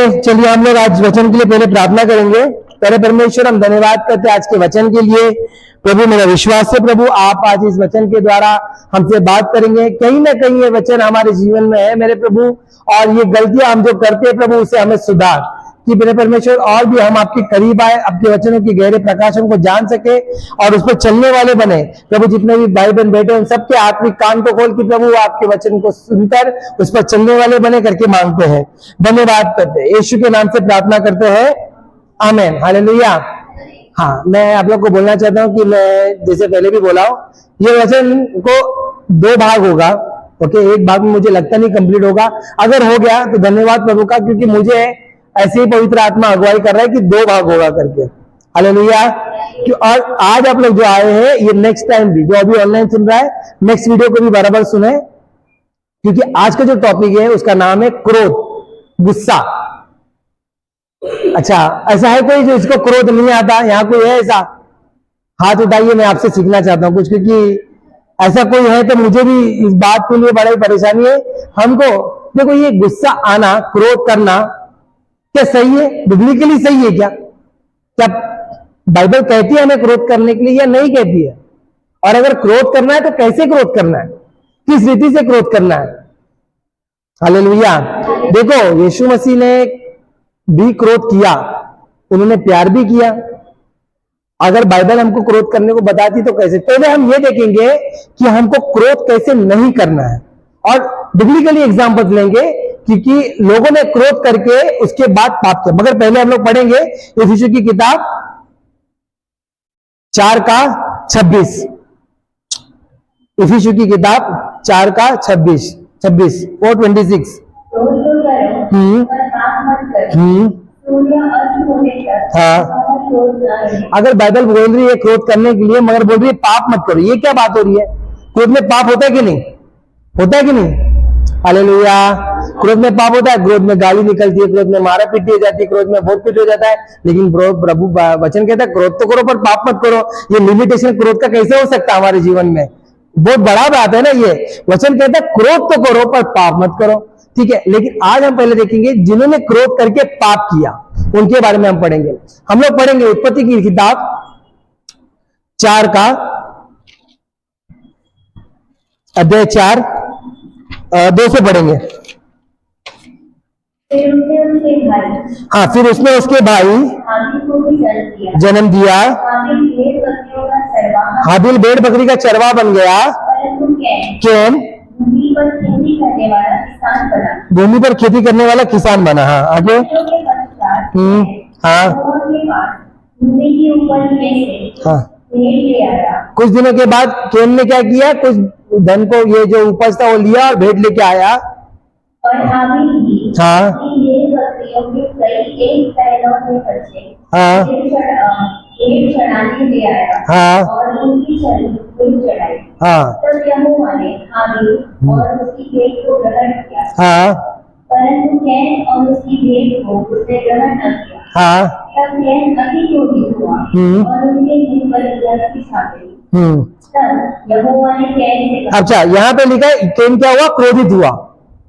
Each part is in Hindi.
ओके, चलिए हम लोग आज वचन के लिए पहले प्रार्थना करेंगे। पहले परमेश्वर हम धन्यवाद करते हैं आज के वचन के लिए। प्रभु मेरा विश्वास है प्रभु आप आज इस वचन के द्वारा हमसे बात करेंगे। कहीं ना कहीं ये वचन हमारे जीवन में है मेरे प्रभु, और ये गलतियां हम जो करते हैं प्रभु उसे हमें सुधार कि मेरे परमेश्वर और भी हम आपके करीब आए, आपके वचनों की गहरे प्रकाशन को जान सके और उस पर चलने वाले बने। प्रभु जितने भी भाई बहन बैठे उन सबके आत्मिक कान को खोल के प्रभु आपके वचन को सुनकर उस पर चलने वाले बने करके मांगते हैं, धन्यवाद करते हैं। यीशु के नाम से प्रार्थना करते हैं, आमीन, हालेलुया। हाँ, मैं आप लोग को बोलना चाहता हूँ कि मैं जैसे पहले भी बोला हूँ, ये वचन को 2 भाग होगा। ओके, एक भाग में मुझे लगता नहीं कंप्लीट होगा, अगर हो गया तो धन्यवाद प्रभु का, क्योंकि मुझे ऐसे ही पवित्र आत्मा अगुवाई कर रहा है कि 2 भाग होगा करके, हालेलुया। और आज आप लोग जो आए हैं ये नेक्स्ट टाइम भी जो अभी ऑनलाइन सुन रहा है नेक्स्ट वीडियो को भी बराबर सुने, क्योंकि आज का जो टॉपिक है उसका नाम है क्रोध, गुस्सा। अच्छा, ऐसा है कोई जो इसको क्रोध नहीं आता? यहाँ कोई है ऐसा? हाथ उठाइए, मैं आपसे सीखना चाहता हूँ कुछ, क्योंकि ऐसा कोई है तो मुझे भी इस बात के लिए बड़ी परेशानी है। हमको देखो, ये गुस्सा आना, क्रोध करना क्या सही है? बिब्लिकली सही है क्या? क्या बाइबल कहती है हमें क्रोध करने के लिए या नहीं कहती है? और अगर क्रोध करना है तो कैसे क्रोध करना है, किस रीति से क्रोध करना है? हालेलुया। देखो, यीशु मसीह ने भी क्रोध किया, उन्होंने प्यार भी किया। अगर बाइबल हमको क्रोध करने को बताती तो कैसे? पहले हम ये देखेंगे कि हमको क्रोध कैसे नहीं करना है, और बिब्लिकली एग्जांपल्स लेंगे, क्योंकि लोगों ने क्रोध करके उसके बाद पाप किया। मगर पहले हम लोग पढ़ेंगे इफिसियों की किताब 4:26। इफिसियों की किताब 4:26, 4:26। हाँ, अगर बाइबल बोल रही है क्रोध करने के लिए मगर बोल रही है पाप मत करो, ये क्या बात हो रही है? क्रोध में पाप होता है कि नहीं? होता है कि नहीं? हालेलुया। क्रोध में पाप होता है, क्रोध में गाली निकलती है, क्रोध में मारा पीटी हो जाती है, क्रोध में बहुत कुछ हो जाता है। लेकिन प्रभु वचन कहता है क्रोध तो करो पर पाप मत करो। ये लिमिटेशन क्रोध का कैसे हो सकता है हमारे जीवन में? बहुत बड़ा बात है ना ये। वचन कहता है क्रोध तो करो पर पाप मत करो, ठीक है। लेकिन आज हम पहले देखेंगे जिन्होंने क्रोध करके पाप किया, उनके बारे में हम पढ़ेंगे। हम लोग पढ़ेंगे उत्पत्ति की किताब 4 का अध्याय 4, 2 से पढ़ेंगे। हाँ, फिर उसने उसके भाई जन्म दिया। हाबिल भेड़ बकरी का चरवाहा बन गया। कैन भूमि पर खेती करने वाला किसान बना। हाँ, आगे। हाँ, हाँ। कुछ दिनों के बाद कैन ने क्या किया? कुछ धन को, ये जो उपज था वो लिया और भेंट लेके आया। और हाबिल भी हाँ, हाँ, ले आया। हाँ, और उनकी चढ़ाई। हाँ, तब यहोवा ने हाबिल और उसकी भेंट को ग्रहण किया। हाँ, परंतु कैन और उसकी भेंट को उसने ग्रहण न किया। हाँ। तब कैन अति क्रोधित हुआ और उसके मुंह पर जलन की छा गई। तब यहोवा ने कैन से कहा। अच्छा, यहाँ पे लिखा है कैन क्या हुआ? क्रोधित हुआ।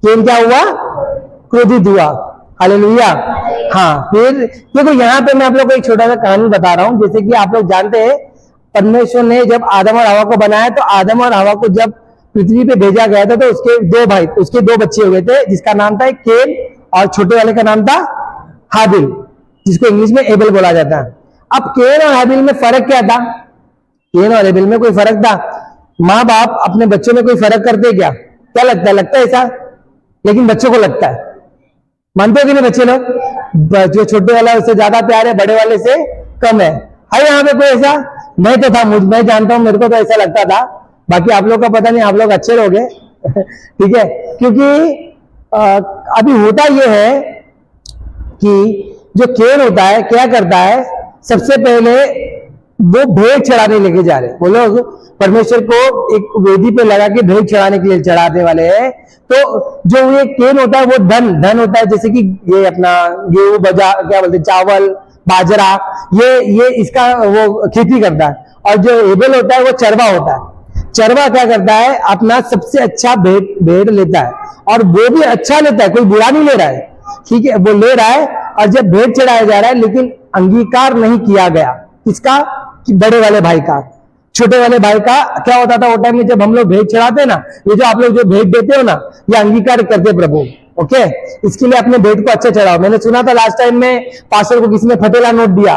कैन क्या हुआ? क्रोधित हुआ। हालेलुया। हाँ, फिर देखो यहाँ पे मैं आप लोग को एक छोटा सा कहानी बता रहा हूँ। जैसे कि आप लोग जानते हैं परमेश्वर ने जब आदम और हवा को बनाया तो आदम और हवा को जब पृथ्वी पे भेजा गया था तो उसके 2 भाई, उसके 2 बच्चे हुए थे, जिसका नाम था कैन और छोटे वाले का नाम था हाबिल, जिसको इंग्लिश में एबेल बोला जाता है। अब कैन और हाबिल में फर्क क्या था? कैन और एबेल में कोई फर्क था? माँ बाप अपने बच्चों में कोई फर्क करते क्या? क्या लगता है? लगता है ऐसा? लेकिन बच्चों को लगता है, मानते हो कि नहीं? बच्चे लोग जो छोटे वाला उससे ज्यादा प्यार है, बड़े वाले से कम है। यहाँ पे कोई ऐसा? मैं तो था, मैं जानता हूं, मेरे को तो ऐसा लगता था। बाकी आप लोग का पता नहीं, आप लोग अच्छे लोग हैं ठीक है। क्योंकि अभी होता यह है कि जो कैन होता है क्या करता है? सबसे पहले वो भेंट चढ़ाने लेके जा रहे, बोलो परमेश्वर को एक वेदी पे लगा के भेंट चढ़ाने के लिए चढ़ाने वाले हैं। तो जो ये कैन होता है वो धन होता है, जैसे कि ये अपना गेहूं, बजा क्या बोलते, चावल, बाजरा, ये इसका वो खेती करता है। और जो एबेल होता है वो चरवा होता है। चरवा क्या करता है? अपना सबसे अच्छा भेड़ लेता है, और वो भी अच्छा लेता है, कोई बुरा नहीं ले रहा है। ठीक है, वो ले रहा है और जब भेंट चढ़ाया जा रहा है लेकिन अंगीकार नहीं किया गया, किसका? कि बड़े वाले भाई का। छोटे वाले भाई का क्या होता था वो टाइम में जब हम लोग भेंट चढ़ाते ना, ये जो आप लोग जो भेंट देते हो ना, ये अंगीकार करते प्रभु। ओके, इसके लिए अपने भेंट को अच्छा चढ़ाओ। मैंने सुना था लास्ट टाइम में पास्टर को किसी ने फटेला नोट दिया।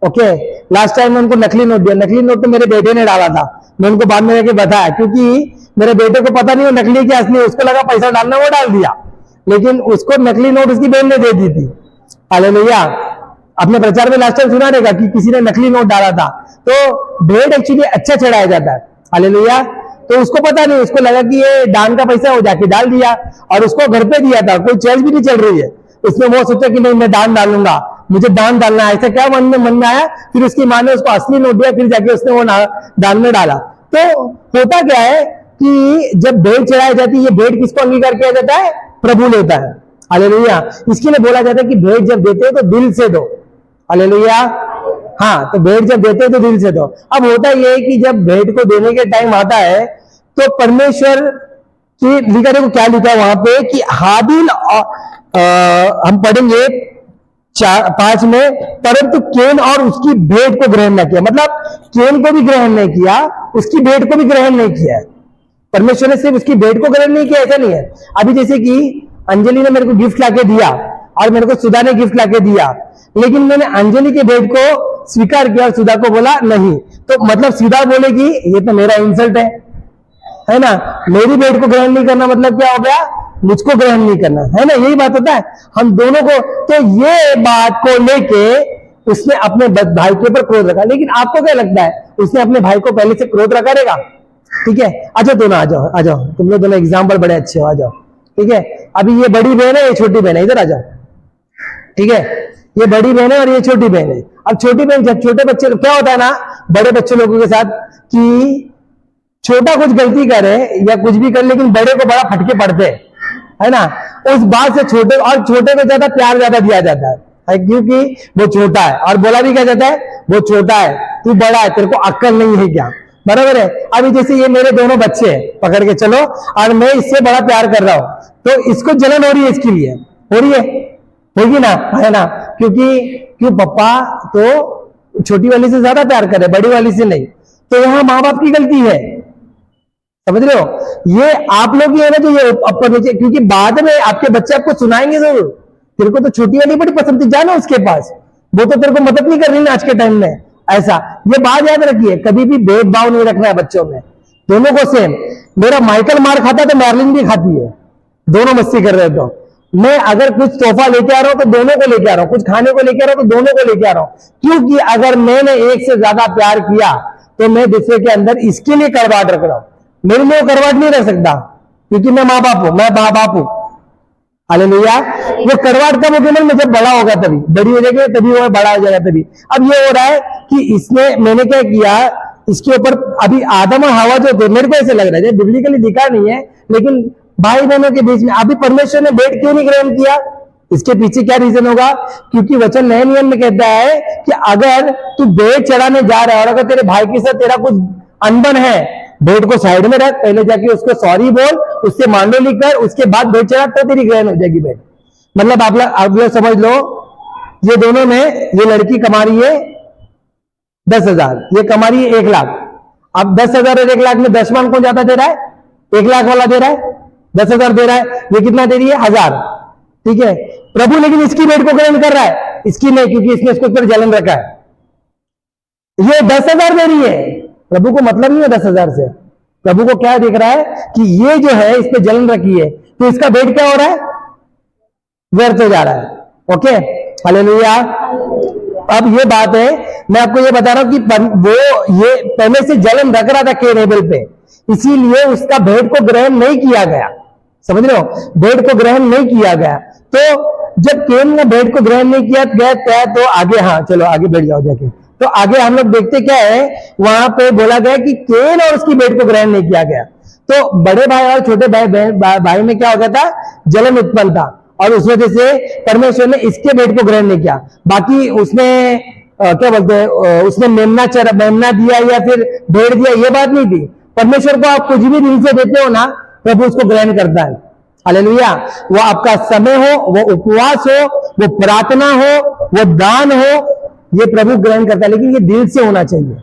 ओके, लास्ट टाइम में उनको नकली नोट दिया। नकली नोट तो मेरे बेटे ने डाला था, मैं उनको बाद में जाके बताया, क्योंकि मेरे बेटे को पता नहीं वो नकली क्या असली, उसको लगा पैसा डालना, वो डाल दिया, लेकिन उसको नकली नोट उसकी बहन ने दे दी थी। हालेलुया। अपने प्रचार में लास्ट टाइम सुना रहेगा कि किसी ने नकली नोट डाला था। तो भेंट एक्चुअली अच्छा चढ़ाया जाता है। हालेलुया। तो उसको पता नहीं, उसको लगा कि ये दान का पैसा, हो जाके डाल दिया और उसको घर पे दिया था, कोई चर्च भी नहीं चल रही है। उसने वो सोचा कि नहीं मैं दान डालूंगा, मुझे दान डालना है, ऐसा क्या मन में आया। फिर उसकी माँ ने उसको असली नोट दिया, फिर जाके उसने वो दान में डाला। तो होता क्या है कि जब भेंट चढ़ाई जाती है, ये भेंट किसको अंगीकार किया जाता है? प्रभु लेता है। हालेलुया। इसके लिए बोला जाता है कि भेंट जब देते हो तो दिल से दो। हालेलुया। हाँ, तो भेंट जब देते हो तो दिल से दो। अब होता यह है कि जब भेंट को देने के टाइम आता है तो परमेश्वर की लिखा, देखो क्या लिखा है वहां पे कि हाबिल, हम पढ़ेंगे 5 में, परंतु केन और उसकी भेंट को ग्रहण न किया। मतलब केन को भी ग्रहण नहीं किया, उसकी भेंट को भी ग्रहण नहीं किया। परमेश्वर ने सिर्फ उसकी भेंट को ग्रहण नहीं किया, ऐसा नहीं है। अभी जैसे कि अंजलि ने मेरे को गिफ्ट लाके दिया और मेरे को सुधा ने गिफ्ट लाके दिया, लेकिन मैंने अंजलि के भेंट को स्वीकार किया और सुधा को बोला नहीं, तो मतलब सीधा बोलेगी ये तो मेरा इंसल्ट है ना। मेरी भेंट को ग्रहण नहीं करना मतलब क्या हो गया? मुझको ग्रहण नहीं करना, है ना। यही बात होता है हम दोनों को। तो ये बात को लेके उसने अपने भाई के ऊपर क्रोध रखा। लेकिन आपको क्या लगता है, उसने अपने भाई को पहले से क्रोध रखा रहेगा? ठीक है, आ जाओ दोनों, आ जाओ, तुम लोग दोनों एग्जाम्पल बड़े अच्छे हो, आ जाओ। ठीक है, अभी ये बड़ी बहन है, ये छोटी बहन है, इधर आ जाओ। ठीक है, ये बड़ी बहन है और ये छोटी बहन है। अब छोटी बहन, जब छोटे बच्चे, क्या होता है ना बड़े बच्चे लोगों के साथ, कि छोटा कुछ गलती करे या कुछ भी करे, लेकिन बड़े को बड़ा फटके पड़ते हैं, है ना। उस बात से छोटे को ज्यादा प्यार ज्यादा दिया जाता है, क्योंकि वो छोटा है। और बोला भी क्या जाता है, वो छोटा है, तू बड़ा है, तेरे को अक्ल नहीं है क्या? बराबर है। अभी जैसे ये मेरे दोनों बच्चे हैं, पकड़ के चलो, और मैं इससे बड़ा प्यार कर रहा हूं, तो इसको जलन हो रही है, इसके लिए हो रही है, होगी ना, है ना। क्यों पप्पा तो छोटी वाली से ज्यादा प्यार करे, बड़ी वाली से नहीं। तो यहां माँ बाप की गलती है, समझ रहे हो। ये आप लोग ही है ना जो ये ऊपर नीचे, क्योंकि बाद में आपके बच्चे आपको सुनाएंगे जरूर, तेरे को तो छोटी वाली बड़ी पसंद थी, जाना उसके पास, वो तो तेरे को मदद नहीं कर रही ना आज के टाइम में। ऐसा ये बात याद रखिए, कभी भी भेदभाव नहीं रखना है बच्चों में, दोनों को सेम। मेरा माइकल मार खाता है तो मैरलिन भी खाती है, दोनों मस्ती कर रहे हो। तो मैं अगर कुछ तोहफा लेके आ रहा हूं तो दोनों को लेके आ रहा हूं, कुछ खाने को लेके आ रहा हूं तो दोनों को लेके आ रहा हूं, क्योंकि अगर मैंने एक से ज्यादा प्यार किया तो मैं दूसरे के अंदर इसके लिए करवाट रख रहा हूं। मेरे लिए करवाट नहीं रख सकता, क्योंकि मैं माँ बाप हूं, मैं माँ बाप हूं। हालेलुया। वो करवाट कब होगी मैं जब बड़ा होगा, तभी बड़ी हो जाएगी, तभी वो बड़ा हो जाएगा तभी। अब ये हो रहा है कि इसने, मैंने क्या किया इसके ऊपर, अभी आदम और हवा जो थे, मेरे को ऐसे लग रहा है, बिब्लिकली लिखा नहीं है, लेकिन भाई बहनों के बीच में अभी परमेश्वर ने भेंट क्यों नहीं ग्रहण किया? इसके पीछे क्या रीजन होगा? क्योंकि वचन नए नियम में कहता है कि अगर तू भेंट चढ़ाने जा रहा है और अगर तेरे भाई के साथ तेरा कुछ अनबन है, भेंट को साइड में रख, पहले जाके उसको सॉरी बोल, उससे मांडो लिख कर, उसके बाद भेंट चढ़ा, तो तेरी ग्रहण हो जाएगी भेंट। मतलब आप लोग समझ लो, ये दोनों में, ये लड़की कमा रही है 10,000, ये कमा रही है 1 लाख। अब 10,000 और 1 लाख में 10 मान कौन ज्यादा दे रहा है? 1 लाख वाला दे रहा है, 10,000 दे रहा है, ये कितना दे रही है? 1,000। ठीक है, प्रभु लेकिन इसकी भेंट को ग्रहण कर रहा है, इसकी नहीं, क्योंकि इसने इसको ऊपर जलन रखा है। ये 10,000 दे रही है, प्रभु को मतलब नहीं है 10,000 से। प्रभु को क्या दिख रहा है कि ये जो है इस पे जलन रखी है, तो इसका भेंट क्या हो रहा है? व्यर्थ हो जा रहा है। Okay, hallelujah. अब ये बात है, मैं आपको ये बता रहा हूं कि वो ये पहले से जलन रख रहा था केन हेबेल पे, इसीलिए उसका भेंट को ग्रहण नहीं किया गया। समझ रहे हो, भेंट को ग्रहण नहीं किया गया। तो जब केन ने भेंट को ग्रहण नहीं किया गया तो आगे, हाँ चलो आगे बैठ जाओ जाके। तो आगे हम लोग देखते क्या है, वहां पे बोला गया कि केन और उसकी भेंट को ग्रहण नहीं किया गया। तो बड़े भाई और छोटे भाई में क्या हो गया था? जलन उत्पन्न था, और उस वजह से परमेश्वर ने इसके भेंट को ग्रहण नहीं किया। बाकी उसने क्या बोलते हैं, उसने मेमना दिया या फिर भेड़ दिया, ये बात नहीं थी। परमेश्वर को आप कुछ भी दिल से देते हो ना, प्रभु उसको ग्रहण करता है। हालेलुया। वो आपका समय हो, वो उपवास हो, वो प्रार्थना हो, वो दान हो, ये प्रभु ग्रहण करता है, लेकिन ये दिल से होना चाहिए,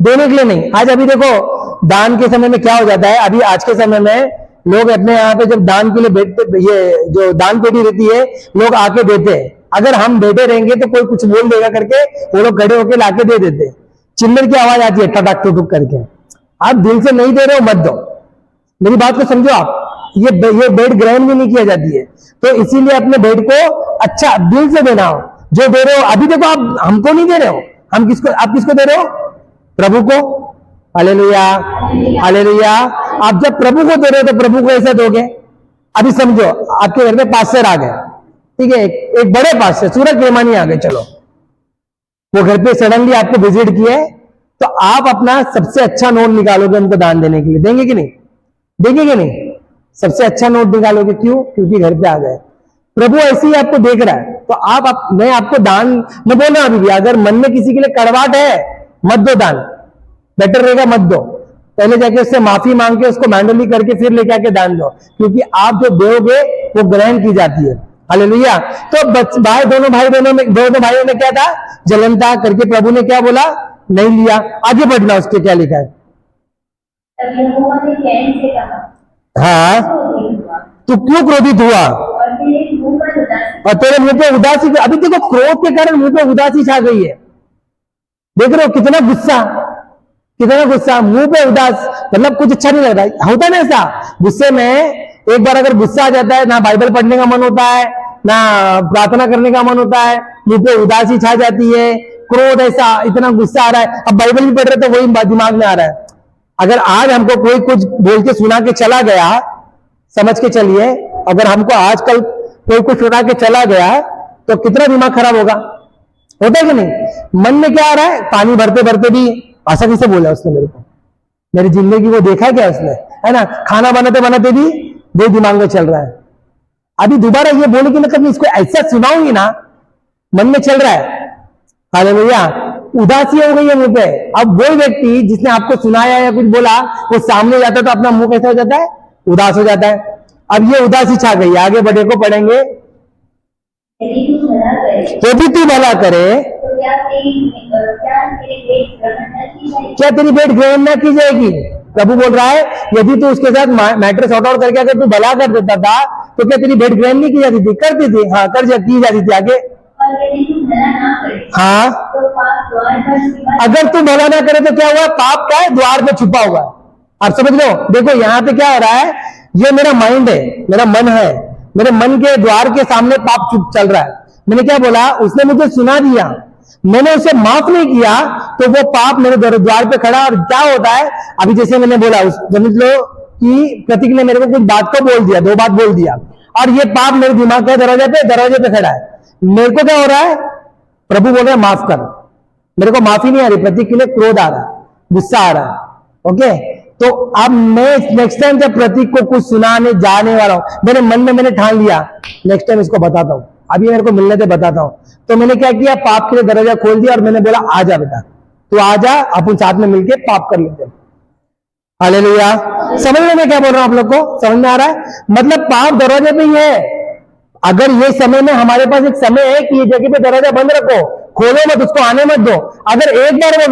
देने के लिए नहीं। आज अभी देखो दान के समय में क्या हो जाता है, अभी आज के समय में लोग अपने यहाँ पे जब दान के लिए बैठते, ये जो दान पेटी रहती है, लोग आके देते हैं। अगर हम बैठे रहेंगे तो कोई कुछ बोल देगा करके वो लोग खड़े होके लाके दे देते, चिल्लर की आवाज आती है टटक टुटुक करके। आप दिल से नहीं दे रहे हो, मत दो। मेरी बात को समझो आप, ये भेंट ग्रहण भी नहीं किया जाती है, तो इसीलिए अपने भेंट को अच्छा दिल से देना हो। जो दे रहे हो, अभी देखो आप हमको नहीं दे रहे हो, हम किसको, आप किसको दे रहे हो? प्रभु को। Hallelujah, hallelujah. आप जब प्रभु को दे रहे हो तो प्रभु को ऐसे दोगे। अभी समझो आपके घर में पास्टर आ गए, ठीक है, एक बड़े पास्टर सूरज प्रेमानी आ गए, चलो वो घर पे सडनली आपको विजिट किए, तो आप अपना सबसे अच्छा नोट निकालोगे उनको दान देने के लिए, देंगे कि नहीं? देंगे कि नहीं? सबसे अच्छा नोट निकालोगे, क्यों? क्योंकि घर पे आ गए। प्रभु ऐसे ही आपको देख रहा है, तो मैं आपको दान मैं बोल रहा हूं, अभी भी अगर मन में किसी के लिए कड़वाहट है, मत दो दान, बेटर रहेगा मत दो। पहले जाके उससे माफी मांग के उसको मैंडली करके फिर लेके आके दान दो, क्योंकि आप जो दोगे वो ग्रहण की जाती है। हालेलुया। तो दोनों भाइयों में क्या था? जलन था करके प्रभु ने क्या बोला? नहीं लिया। आगे बढ़ना, उसके क्या लिखा है? तब यहोवा ने कैन से कहा, हाँ, तू क्यों क्रोधित हुआ और तेरे मुंह पे उदासी? अभी देखो क्रोध के कारण मुंह पे उदासी छा गई है। देख रहे हो कितना गुस्सा, कितना गुस्सा, मुंह पे उदास, मतलब कुछ अच्छा नहीं लग रहा। होता ना ऐसा, गुस्से में एक बार अगर गुस्सा आ जाता है, ना बाइबल पढ़ने का मन होता है, ना प्रार्थना करने का मन होता है, मुंह पे उदासी छा जाती है, क्रोध ऐसा, इतना गुस्सा आ रहा है। अब बाइबल भी पढ़ रहे तो वही दिमाग में आ रहा है। अगर आज हमको कोई कुछ बोल के सुना के चला गया, समझ के चलिए, अगर हमको आजकल कोई कुछ सुना के चला गया तो कितना दिमाग खराब होगा, होता है कि नहीं? मन में क्या आ रहा है? पानी भरते भरते भी ऐसा कैसे बोला उसने मेरे को, मेरी जिंदगी को देखा क्या उसने, है ना? खाना बनाते बनाते भी वो दिमाग में चल रहा है। अभी दोबारा ये बोले कि मतलब इसको ऐसा सुनाऊंगी ना, मन में चल रहा है। हालेलुया। उदासी हो गई है मुंह पे। अब वो व्यक्ति जिसने आपको सुनाया या कुछ बोला, वो सामने जाता है तो अपना मुंह कैसा हो जाता है? उदास हो जाता है। अब ये उदासी छा गई। आगे बढ़े को पढ़ेंगे। यदि तू भला करे तो क्या तेरी भेंट ग्रहण न की जाएगी? प्रभु बोल रहा है, यदि तू उसके साथ मैटर सॉर्ट आउट करके अगर तू भला कर देता था तो क्या तेरी भेंट ग्रहण नहीं की जाती थी? करती थी, हाँ, की जाती थी। आगे, हाँ, अगर तू भला ना करे तो क्या हुआ? पाप का है, द्वार पे छुपा हुआ। आप समझ लो, देखो यहाँ पे क्या हो रहा है, ये मेरा माइंड है, मेरा मन है, मेरे मन के द्वार के सामने पाप चुप चल रहा है। मैंने क्या बोला? उसने मुझे सुना दिया, मैंने उसे माफ नहीं किया, तो वो पाप मेरे द्वार पे खड़ा। और क्या होता है, अभी जैसे मैंने बोला, समझ लो कि प्रतीक ने मेरे को कुछ बात को बोल दिया, 2 बात बोल दिया, और ये पाप मेरे दिमाग के दरवाजे पे खड़ा है। मेरे को क्या हो रहा है? प्रभु बोल रहा है माफ कर। मेरे को माफी नहीं आ रही, प्रतीक के लिए क्रोध आ रहा है, गुस्सा आ रहा है। ओके, तो अब मैं नेक्स्ट टाइम जब प्रतीक को कुछ सुनाने जाने वाला हूं, मेरे मन में मैंने ठान लिया नेक्स्ट टाइम इसको बताता हूं, अभी मेरे को मिलने से बताता हूं। तो मैंने क्या किया? पाप के लिए दरवाजा खोल दिया और मैंने बोला आ जा बेटा, तू आ जा, अपन साथ में मिलके पाप कर लेते हैं। हालेलुया। समझ में मैं क्या बोल रहा हूं? आप लोग को समझ में आ रहा है? मतलब पाप दरवाजे पे ही है। अगर ये समय में हमारे पास एक समय है कि ये जगह पे दरवाजा बंद रखो, खोलो मत, उसको आने मत दो। अगर एक बार वो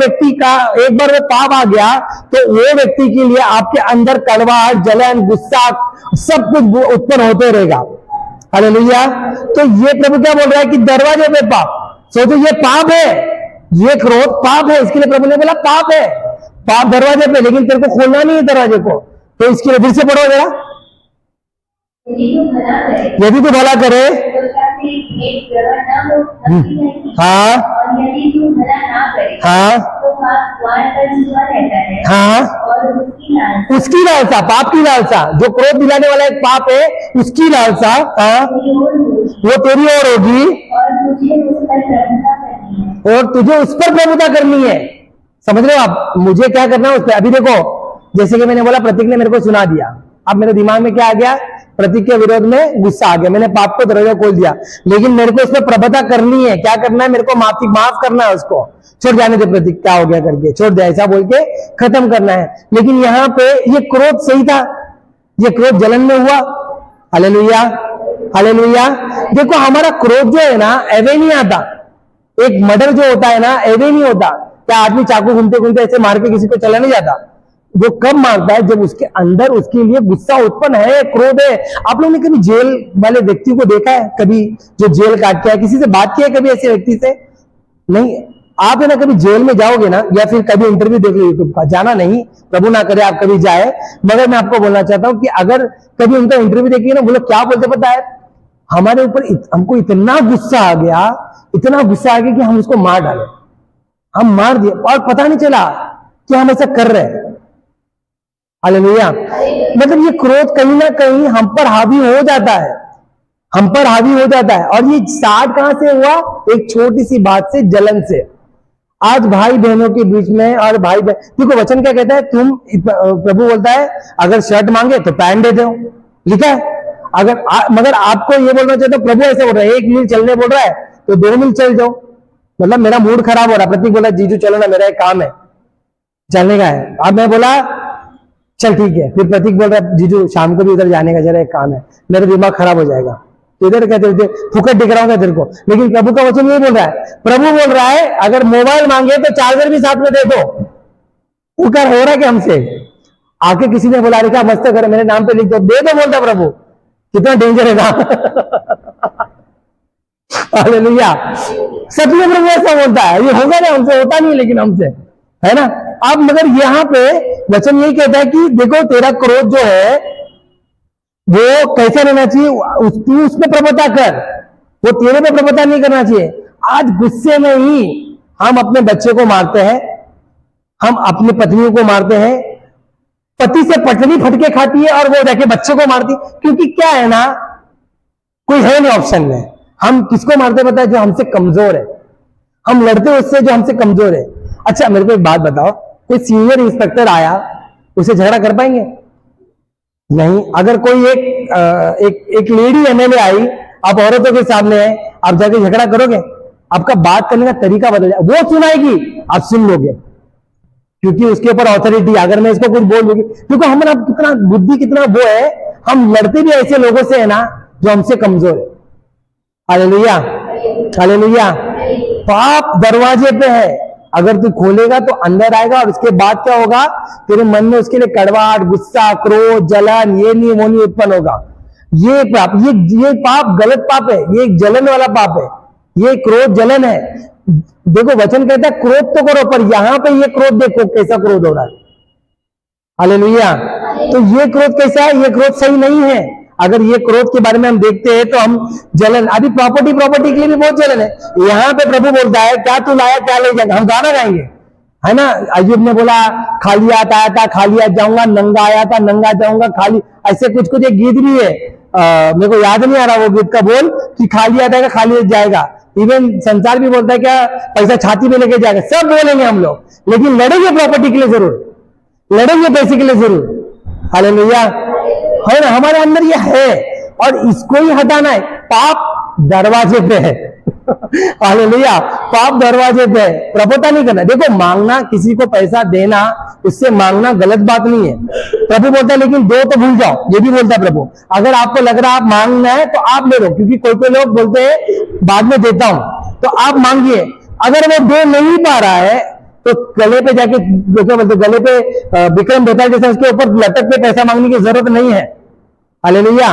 पाप आ गया तो वो व्यक्ति के लिए आपके अंदर कड़वाहट, जलन, गुस्सा सब कुछ उत्पन्न होते रहेगा। हालेलुया। तो ये प्रभु क्या बोल रहा है कि दरवाजे पे पाप, सोचो ये पाप है, ये क्रोध पाप है, इसके लिए प्रभु ने बोला पाप है, पाप दरवाजे पे, लेकिन तेरे को खोलना नहीं है दरवाजे को। तो इसके लिए फिर से पढ़ो जरा, यदि तू भला करे, हाँ, हाँ, हाँ, उसकी लालसा, पाप की लालसा, जो क्रोध दिलाने वाला एक पाप है, उसकी लालसा, हाँ, वो तेरी ओर होगी और तुझे उस पर प्रभुता करनी है। समझ रहे हो आप? मुझे क्या करना है उस पर। अभी देखो, जैसे कि मैंने बोला, प्रतीक ने मेरे को सुना दिया, अब मेरे दिमाग में क्या आ गया? प्रतीक के विरोध में गुस्सा आ गया, मैंने पाप को दरवाजा खोल दिया, लेकिन मेरे को इसमें प्रभुता करनी है। क्या करना है? मेरे को माफ करना है, उसको छोड़ जाने दे, प्रतीक क्या हो गया करके छोड़ दे, ऐसा बोल के खत्म करना है। लेकिन यहाँ पे ये क्रोध सही था, ये क्रोध जलन में हुआ, हालेलुया, हालेलुया। देखो हमारा क्रोध जो है ना ऐवे नहीं आता। एक मर्डर जो होता है ना ऐवे नहीं होता। क्या आदमी चाकू घूमते घूमते ऐसे मार के किसी को चला नहीं जाता? वो कब मारता है? जब उसके अंदर उसके लिए गुस्सा उत्पन्न है, क्रोध है। आप लोगों ने कभी जेल वाले व्यक्ति को देखा है? कभी जो जेल काट के है, किसी से बात किया है कभी ऐसे व्यक्ति से? नहीं। आप है ना कभी जेल में जाओगे ना, या फिर कभी इंटरव्यू देख लो यूट्यूब का, जाना नहीं, प्रभु ना करे आप कभी जाए, मगर मैं आपको बोलना चाहता हूं कि अगर कभी उनका इंटरव्यू देखिए ना, वो लोग क्या बोलते पता है? हमारे ऊपर हमको इतना गुस्सा आ गया, इतना गुस्सा आ गया कि हम उसको मार डाले, हम मार दिए और पता नहीं चला कि हम ऐसा कर रहे हैं। हालेलुया। मतलब ये क्रोध कहीं ना कहीं हम पर हावी हो जाता है, हम पर हावी हो जाता है। और ये स्टार्ट कहां से हुआ? एक छोटी सी बात से, जलन से। आज भाई बहनों के बीच में, और भाई बहन देखो वचन क्या कहता है, तुम प्रभु बोलता है अगर शर्ट मांगे तो पैंट दे दो, लिखा है। मगर आपको ये बोलना चाहता हूं, प्रभु ऐसे बोल रहा है 1 मील चलने बोल रहा है तो 2 मील चल जाओ। मतलब मेरा मूड खराब हो रहा है, प्रतीक बोला जीजू चलो ना, मेरा एक काम है चलने का है। अब मैं बोला चल ठीक है, फिर प्रतीक बोल रहा है जीजू शाम को भी उधर जाने का जरा एक काम है, मेरा दिमाग खराब हो जाएगा, इधर क्या तेरे फुकट दिख रहा हूँ तेरे को। लेकिन प्रभु का वचन ये बोल रहा है, प्रभु बोल रहा है अगर मोबाइल मांगे तो चार्जर भी साथ में दे दो। वो क्या हो रहा है कि हमसे आके किसी ने बोला क्या मस्त करे मेरे नाम पे लिख दो, दे दो बोलता प्रभु। कितना डेंजर है ना। हालेलुया। सच में प्रभु ऐसा बोलता है, ये होगा ना हमसे, होता नहीं लेकिन हमसे, है ना। अब मगर यहाँ पे वचन यही कहता है कि देखो तेरा क्रोध जो है वो कैसा रहना चाहिए, तू उसमें प्रभुता कर, वो तेरे पे प्रभुता नहीं करना चाहिए। आज गुस्से में ही हम अपने बच्चे को मारते हैं, हम अपनी पत्नियों को मारते हैं, पति से पटनी फटके खाती है और वो जाके बच्चे को मारती, क्योंकि क्या है ना, कोई है नहीं ऑप्शन में। हम किसको मारते पता है? जो हमसे कमजोर है, हम लड़ते उससे जो हमसे कमजोर है। अच्छा मेरे को एक बात बताओ, कोई सीनियर इंस्पेक्टर आया, उसे झगड़ा कर पाएंगे? नहीं। अगर कोई एक लेडी एमएलए आई, आप औरतों के सामने है, आप जाके झगड़ा करोगे? आपका बात करने का तरीका बदल जाए, वो सुनाएगी आप सुन लोगे, क्योंकि उसके ऊपर ऑथोरिटी। अगर मैं इसको कुछ बोल दूंगी, क्योंकि हमारा कितना बुद्धि कितना वो है, हम लड़ते भी ऐसे लोगों से है ना जो हमसे कमजोर है। Hallelujah, hallelujah. पाप दरवाजे पे है, अगर तू खोलेगा तो अंदर आएगा, और उसके बाद क्या होगा? तेरे मन में उसके लिए कड़वाहट, गुस्सा, क्रोध, जलन, ये नहीं वो नहीं उत्पन्न होगा। ये पाप, ये पाप गलत पाप है, ये एक जलन वाला पाप है, ये क्रोध जलन है। देखो वचन कहता है क्रोध तो करो, पर यहां पे ये क्रोध देखो कैसा क्रोध हो रहा है। हालेलुया। तो ये क्रोध कैसा है? ये क्रोध सही नहीं है। अगर ये क्रोध के बारे में हम देखते हैं तो हम जलन, अभी प्रॉपर्टी के लिए भी बहुत जलन है। यहाँ पे प्रभु बोलता है क्या तू लाया क्या ले जाएगा, हम गाना गाएंगे, है ना। अय्यूब ने बोला खाली हाथ आया था खाली हाथ जाऊंगा, नंगा आया था नंगा जाऊंगा, खाली, ऐसे कुछ एक गीत भी है, मेरे को याद नहीं आ रहा वो गीत का बोल, कि खाली हाथ आएगा खाली हाथ जाएगा। इवन संसार भी बोलता है क्या पैसा छाती में लेके जाएगा, सब बोलेंगे हम लोग, लेकिन लड़ेंगे प्रॉपर्टी के लिए जरूर, लड़ेंगे पैसे के लिए जरूर। हालेलुया, है ना। हमारे अंदर ये है और इसको ही हटाना है। पाप दरवाजे पे है। हालेलुया, पाप दरवाजे पे है, प्रभुता नहीं करना। देखो मांगना, किसी को पैसा देना, उससे मांगना गलत बात नहीं है। प्रभु बोलता है लेकिन दो तो भूल जाओ, ये भी बोलता है प्रभु। अगर आपको लग रहा है आप मांगना है तो आप ले लो, क्योंकि कोई लोग बोलते हैं बाद में देता हूं, तो आप मांगिए। अगर वो दे नहीं पा रहा है तो गले पे जाके, क्या बोलते, गले पे विक्रम बेताल जैसा उसके ऊपर लटक के पैसा मांगने की जरूरत नहीं है। Hallelujah,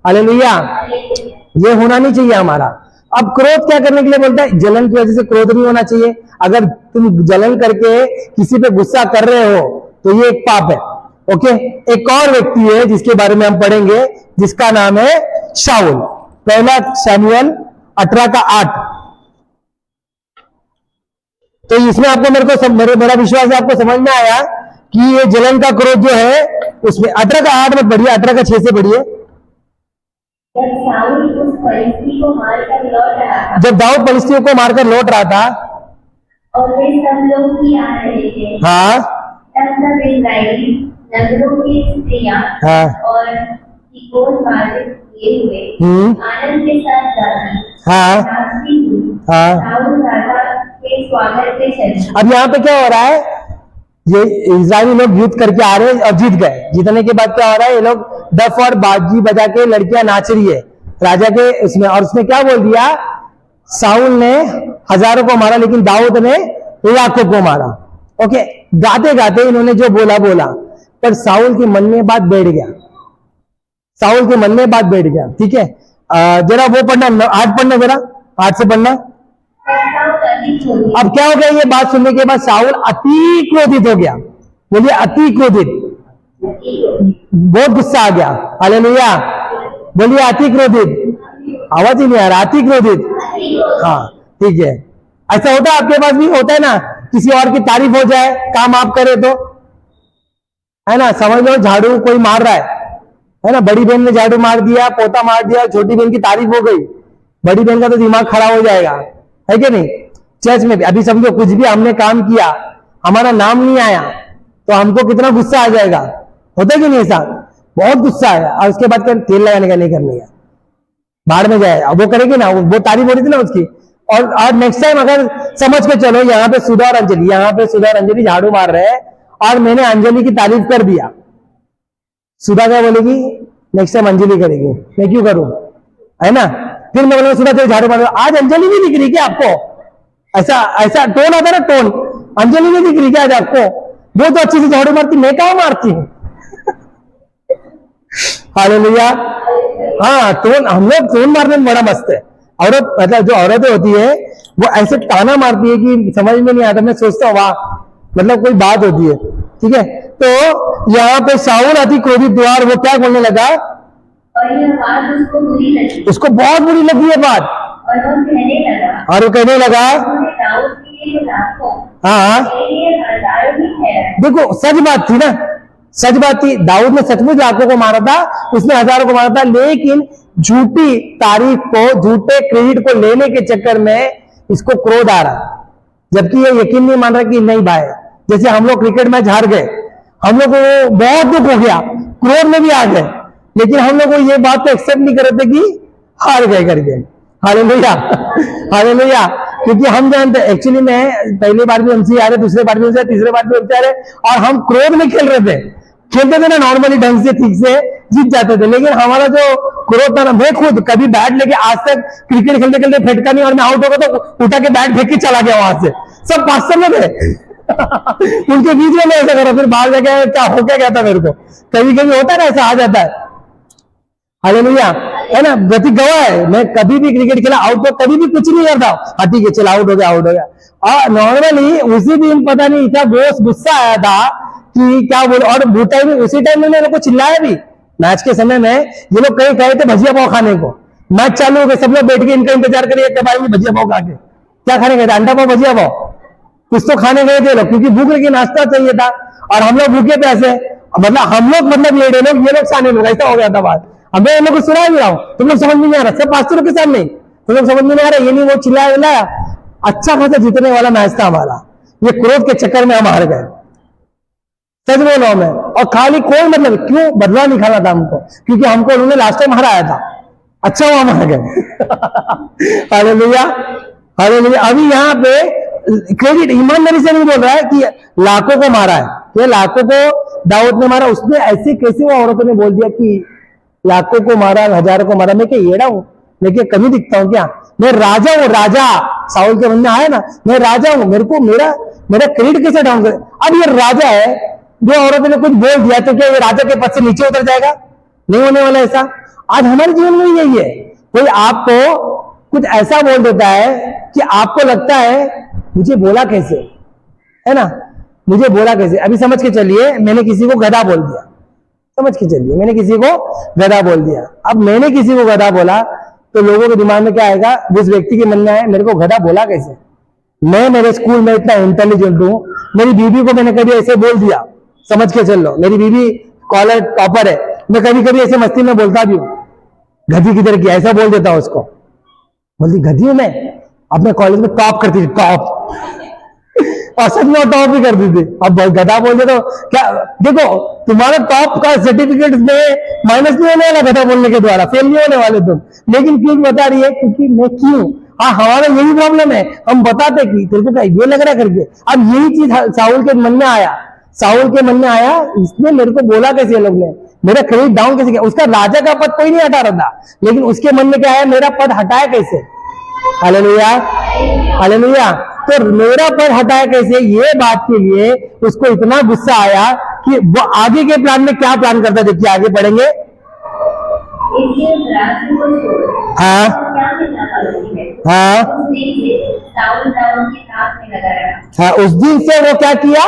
hallelujah. ये होना नहीं चाहिए हमारा। अब क्रोध क्या करने के लिए बोलता है? जलन की वजह से क्रोध नहीं होना चाहिए। अगर तुम जलन करके किसी पे गुस्सा कर रहे हो तो ये एक पाप है। ओके, एक और व्यक्ति है जिसके बारे में हम पढ़ेंगे, जिसका नाम है शाऊल। पहला शमूएल 18:8। तो इसमें आपको मेरा विश्वास है आपको समझ में आया कि ये जलन का क्रोध जो है उसमें 18:8 मत पढ़िए, 18:6 से पढ़िए। जब शाऊल उस फलिस्ती को मारकर लौट रहा था, जब दाऊद फलिस्तियों को मारकर लौट रहा था और वे सब लोग भी आ रहे थे, हाँ, तब सब इस्राएली नगरों की स्त्रियां हाँ, और कीबोर्ड बाजित किए हुए आनंद के साथ जाती, हाँ, नाचती हुई हाँ। शाऊल राजा के स्वागत में चली। अब यहाँ पे क्या हो रहा है? ये इजरायली लोग युद्ध करके आ रहे हैं और जीत गए। जीतने के बाद क्या हो रहा है? ये लोग डफ और बाजी बजा के लड़कियां नाच रही है राजा के उसमें, और उसने क्या बोल दिया, साउल ने हजारों को मारा लेकिन दाऊद ने लाखों को मारा। ओके, गाते गाते इन्होंने जो बोला बोला, पर साउल के मन में बात बैठ गया, साउल के मन में बात बैठ गया। ठीक है, जरा वो पढ़ना, 8 पढ़ना, जरा 8 से पढ़ना। अब क्या हो गया, ये बात सुनने के बाद साउल अति क्रोधित हो गया। बोलिए अति क्रोधित, बहुत गुस्सा आ गया। हालेलुया, बोलिए अति क्रोधित, आवाज ही नहीं आ रहा, अति क्रोधित। हाँ ठीक है, ऐसा होता है आपके पास भी, होता है ना, किसी और की तारीफ हो जाए, काम आप करें तो, है ना, समझ लो झाड़ू कोई मार रहा है ना, बड़ी बहन ने झाड़ू मार दिया, पोता मार दिया, छोटी बहन की तारीफ हो गई, बड़ी बहन का तो दिमाग खराब हो जाएगा, है कि नहीं। चर्च में भी अभी समझो कुछ भी हमने काम किया, हमारा नाम नहीं आया तो हमको कितना गुस्सा आ जाएगा, होता है कि नहीं ऐसा, बहुत गुस्सा आया, और उसके बाद तेल लगाने का नहीं करने का, बाहर में जाए, अब वो करेगी ना, वो तारीफ हो रही थी ना उसकी। और नेक्स्ट टाइम अगर समझ के चलो, यहाँ पे सुधा और अंजलि, यहाँ पे सुधा और अंजलि झाड़ू मार रहे हैं और मैंने अंजलि की तारीफ कर दिया, सुधा क्या बोलेगी, नेक्स्ट टाइम अंजलि करेगी, मैं क्यों करूं, है ना। फिर मैं बोलूंगा सुधा तेरे झाड़ू मार, आज अंजलि नहीं दिख रही क्या आपको, ऐसा ऐसा टोन आता है ना, टोन, अंजलि नहीं दिख रही क्या आज आपको, वो तो अच्छी से झाड़ू मारती, मैं कहाँ मारती हूँ। हालेलुया। हाँ, टोन, हम लोग टोन मारने में बड़ा मस्त है। औरत, मतलब जो औरतें होती है वो ऐसे ताना मारती है कि समझ में नहीं आता, मैं सोचता हूँ वाह, मतलब कोई बात होती है। ठीक है, तो यहाँ पे शाऊल अति क्रोधित हुआ, वो क्या बोलने लगा, और यह बात उसको बुरी लगी, उसको बहुत बुरी लगी है बात, और वो कहने लगा, दाऊद के लिए लाखों, हाँ मेरे लिए हजारों ही ठहरा। देखो सच बात थी ना, सच बात थी, दाऊद ने सचमुच लाखों को मारा था, उसने हजारों को मारा था, लेकिन झूठी तारीफ को, झूठे क्रेडिट को लेने के चक्कर में इसको क्रोध आ रहा, जबकि ये यकीन नहीं मान रहा कि नहीं भाई, जैसे हम लोग क्रिकेट मैच हार गए, हम लोग को बहुत दुख हो गया, क्रोध में भी आ गए, लेकिन हम लोग को ये बात तो एक्सेप्ट नहीं कर रहे थे कि हार गए करके। हालेलुया, हालेलुया, क्योंकि हम जानते हैं एक्चुअली में पहली बार भी हमसे आ रहे, दूसरे बार भी हमसे, तीसरे बार भी हमसे आ रहे, और हम क्रोध में खेल रहे थे, खेलते थे ना नॉर्मली ढंग से, ठीक से जीत जाते थे, लेकिन हमारा जो क्रोध था ना, मैं खुद कभी बैट लेके आज तक क्रिकेट खेलते खेलते फेंका नहीं, और मैं आउट होगा तो उठा के बैट फेंक के चला गया वहां से, सब 500 में थे। उनके बीच में मैं ऐसा करा, फिर बाहर जाके क्या हो क्या गया था मेरे को, कभी कभी होता है ना, ऐसा आ जाता है। हालेलुया, है ना, गति गवाह है, मैं कभी भी क्रिकेट खेला आउट, तो कभी भी कुछ नहीं करता, हाँ ठीक है चल आउट हो गया, आउट हो गया। और नॉर्मली उसी दिन पता नहीं इतना गुस्सा आया था कि क्या बोले, और उसी टाइम में लोग को चिल्लाया भी, मैच के समय में ये लोग कहीं गए थे भजिया पाव खाने को, मैच चालू हो गया, सब लोग बैठ के इनका इंतजार करिए कब आएंगे भजिया पाव खा के, क्या खाने गए थे, अंडा पाव भजिया पाव, कुछ तो खाने गए थे लोग, क्योंकि भूख लगी, नाश्ता चाहिए था, और हम लोग भूखे पैसे, मतलब हम लोग, मतलब ये लोग साने लोग, ऐसा हो गया था बात। अब मैं इन लोग को सुना भी रहा हूँ, तुम लोग समझ में नहीं आ रहा, सब पास्टरों के सामने तुम लोग समझ में नहीं आ रहा, ये नहीं वो चिल्लाया, अच्छा खासा जीतने वाला मैच था हमारा, ये क्रोध के चक्कर में हम हार गए, सच बोल रहा हूं मैं। और खाली कोई मतलब क्यों बदला नहीं खाना था हमको, क्योंकि हमको उन्होंने लास्ट टाइम हराया था, अच्छा हुआ हम हार गए। Hallelujah, hallelujah. अभी यहाँ पे क्रेडिट ईमानदारी से नहीं बोल रहा है कि लाखों को मारा है, ये लाखों को दाऊद ने मारा, उसने ऐसे कैसे वो औरतों ने बोल दिया कि लाखों को मारा, हजारों को मारा, मैं क्या येड़ा हूं, मैं क्या कमी दिखता हूं क्या, मैं राजा हूं, राजा, साउल के मन में आया ना, मैं राजा हूं, मेरे को मेरा क्रेडिट कैसे डाउन करे। अब ये राजा है, जो औरत ने कुछ बोल दिया तो क्या ये राजा के पद से नीचे उतर जाएगा, नहीं होने वाला ऐसा। आज हमारे जीवन में यही है, कोई आपको कुछ ऐसा बोल देता है कि आपको लगता है मुझे बोला कैसे, है ना, मुझे बोला कैसे। अभी समझ के चलिए मैंने किसी को गधा बोल दिया, समझ के चलिए मैंने किसी को गधा बोल दिया, अब मैंने किसी को गधा बोला तो लोगों के दिमाग में क्या आएगा, उस व्यक्ति के मन में है मेरे को गधा बोला कैसे, मैं मेरे स्कूल में इतना इंटेलिजेंट हूं, मेरी बीबी को मैंने कभी ऐसे बोल दिया, समझ के चल लो मेरी बीबी कॉलेज टॉपर है, मैं कभी कभी ऐसे मस्ती में बोलता भी हूँ, गधी किधर की, ऐसा बोल देता हूं उसको, बोलती गधी हूं मैं, अपने कॉलेज में टॉप करती थी, टॉप, और सच में टॉप भी करती थी। अब गधा बोल दे तो क्या, देखो तुम्हारा टॉप का सर्टिफिकेट में माइनस नहीं होने वाला गधा बोलने के द्वारा, फेल नहीं होने वाले तुम, लेकिन क्यों बता रही है, क्योंकि मैं क्यों, हाँ हमारा यही प्रॉब्लम है, हम बताते कि तेरे को क्या ये लग रहा है करके। अब यही चीज साउल के मन में आया, साउल के मन में आया, इसने मेरे को बोला कैसे ये लोग ने, मेरा क्रेडिट डाउन कैसे किया। उसका राजा का पद कोई नहीं हटा रहा था, लेकिन उसके मन में क्या आया, मेरा पद हटाया कैसे। Hallelujah, hallelujah. तो मेरा पद हटाया कैसे, ये बात के लिए उसको इतना गुस्सा आया कि वो आगे के प्लान में क्या प्लान करता है, देखिए आगे पढ़ेंगे। इसलिए उस राज्य को छोड़ हाँ और क्या मिलना पड़ती है। हाँ उस दिन से साउल दाऊद के ताक में लगा रहा। हाँ, उस दिन से वो क्या किया,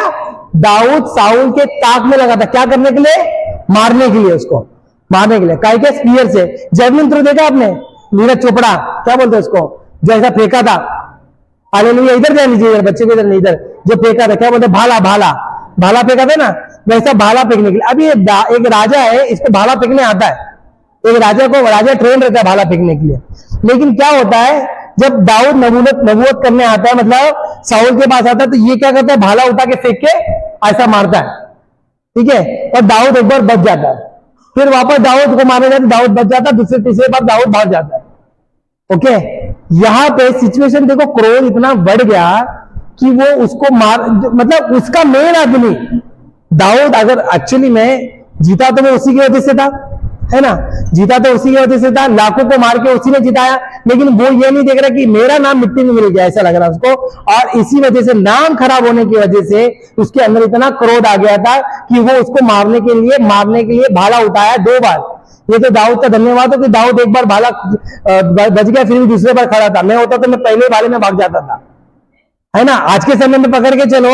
दाऊद साउल के ताक में लगा था, क्या करने के लिए, मारने के लिए, उसको मारने के लिए। काय के स्पीयर से, जेवलिन थ्रो देखा आपने, नीरज चोपड़ा क्या बोलते हैं उसको, जो ऐसा फेंका था। हालेलुया, इधर जाए लीजिए, इधर बच्चे को इधर नहीं, इधर जो फेंका था, क्या बोलते, भाला, भाला, भाला फेंका था ना, वैसा भाला फेंकने के लिए। अभी एक राजा है, इसको भाला फेंकने आता है, एक राजा को, राजा ट्रेन रहता है भाला फेंकने के लिए। लेकिन क्या होता है, जब दाऊद नबूवत करने आता है, मतलब साउल के पास आता है, तो ये क्या करता है, भाला उठा के फेंक के ऐसा मारता है, ठीक है, और दाऊद एक बार बच जाता है, फिर वापस दाऊद को मारने जाता है, दाऊद बच जाता है, दूसरे तीसरे बार दाऊद भाग जाता है। ओके, यहां पे सिचुएशन देखो, क्रोध इतना बढ़ गया कि वो उसको मतलब उसका मेन आदमी दाऊद, अगर एक्चुअली में जीता तो वो उसी की वजह से था, है ना, जीता तो उसी की वजह से था, लाखों को मार के उसी ने जिताया। लेकिन वो ये नहीं देख रहा कि मेरा नाम मिट्टी में मिल गया, ऐसा लग रहा उसको, और इसी वजह से, नाम खराब होने की वजह से उसके अंदर इतना क्रोध आ गया था कि वो उसको मारने के लिए भाला उठाया 2 बार। ये तो दाऊद का धन्यवाद हो कि दाऊद एक बार भाला बच गया, फिर भी दूसरे बार खड़ा था। मैं होता तो मैं पहले भाले में भाग जाता था, है ना। आज के समय में पकड़ के चलो,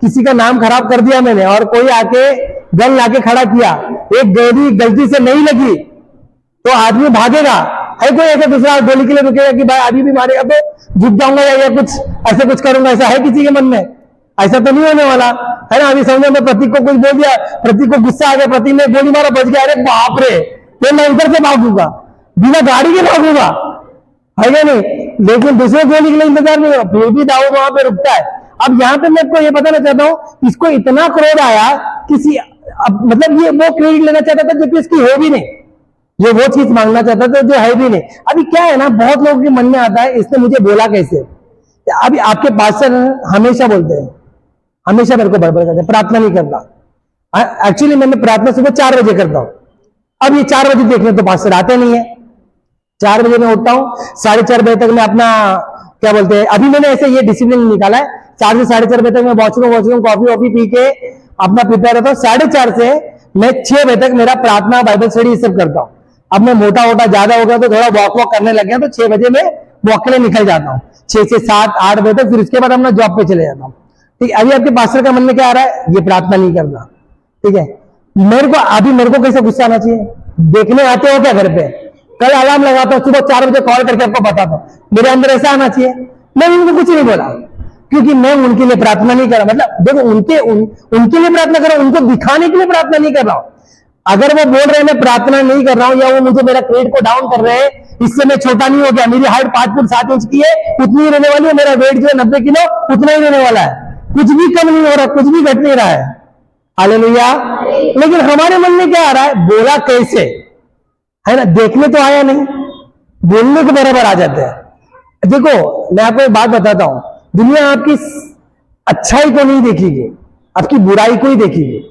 किसी का नाम खराब कर दिया मैंने और कोई आके गन लाके खड़ा किया, एक गोली गलती से नहीं लगी तो आदमी भागेगा, है कोई ऐसा दूसरा गोली के लिए रुकेगा कि भाई अभी भी मारेगा तो झुक जाऊंगा या कुछ ऐसे कुछ करूंगा, ऐसा है किसी के मन में? ऐसा तो नहीं होने वाला, है ना। अभी समझो मैं प्रतीक को कुछ बोल दिया, प्रतीक को गुस्सा आ गया, प्रतीक ने गोली मारा, बच गया, अरे बाप रे, तो मैं इधर से भागूंगा, बिना गाड़ी के भागूंगा, है क्या नहीं। लेकिन दूसरे गोली के लिए इंतजार नहीं होगा, फिर भी दाऊद वहां पे रुकता है। अब यहाँ पे मैं आपको ये बताना चाहता हूं, इसको इतना क्रोध आया किसी, मतलब ये वो क्रेडिट लेना चाहता था जो कि इसकी है भी नहीं, ये वो चीज मांगना चाहता था जो है भी नहीं। अभी क्या है ना, बहुत लोगों के मन में आता है, इसने मुझे बोला कैसे। अभी आपके पास्टर हमेशा बोलते हैं, हमेशा मेरे को बड़बड़ करते हैं, प्रार्थना नहीं करता। एक्चुअली मैं प्रार्थना सुबह 4 बजे करता हूं। अब ये 4 बजे देखने तो पास्टर आते नहीं है। 4 बजे मैं उठता हूँ, 4:30 बजे तक मैं अपना क्या बोलते हैं, अभी मैंने ऐसे ये डिसिप्लिन निकाला है, 4 से 4:30 बजे तक मैं वॉशरूम कॉफी वॉफी पी के अपना प्रिपेयर रहता हूँ। 4:30 से मैं 6 बजे तक मेरा प्रार्थना, बाइबल स्टडी ये सब करता हूँ। अब मैं मोटा ज्यादा हो गया तो थोड़ा वॉक करने लग गया, तो 6 बजे मैं वॉक के लिए निकल जाता हूँ, 6 से 7 8 बजे तक, फिर उसके बाद अपना जॉब पे चले जाता हूँ। ठीक है, अभी आपके पास्टर का मन में क्या आ रहा है, ये प्रार्थना नहीं करना, ठीक है। मेरे को कैसे गुस्सा आना चाहिए, देखने आते हो क्या घर पे, कल अलार्म लगाता हूँ, सुबह 4 बजे कॉल करके आपको बताता हूँ, मेरे अंदर ऐसा आना चाहिए। मैं उनको कुछ नहीं बोला, क्योंकि मैं उनके लिए प्रार्थना नहीं कर रहा, मतलब देखो उनके लिए प्रार्थना कर रहा हूं, उनको दिखाने के लिए प्रार्थना नहीं कर रहा हूं। अगर वो बोल रहे हैं मैं प्रार्थना नहीं कर रहा हूं, या वो मुझे मेरा क्रेडिट को डाउन कर रहे हैं, इससे मैं छोटा नहीं हो गया, मेरी हाइट 5 फुट 7 इंच की है, उतनी ही रहने वाली है, मेरा वेट जो है 90 किलो उतना ही रहने वाला है, कुछ भी कम नहीं हो रहा, कुछ भी घट नहीं रहा है। हालेलुया। लेकिन हमारे मन में क्या आ रहा है, बोला कैसे, है ना, देखने तो आया नहीं, बोलने को बराबर आ जाते हैं। देखो मैं आपको एक बात बताता हूं, दुनिया आपकी अच्छाई को नहीं देखेगी, आपकी बुराई को ही देखेगी।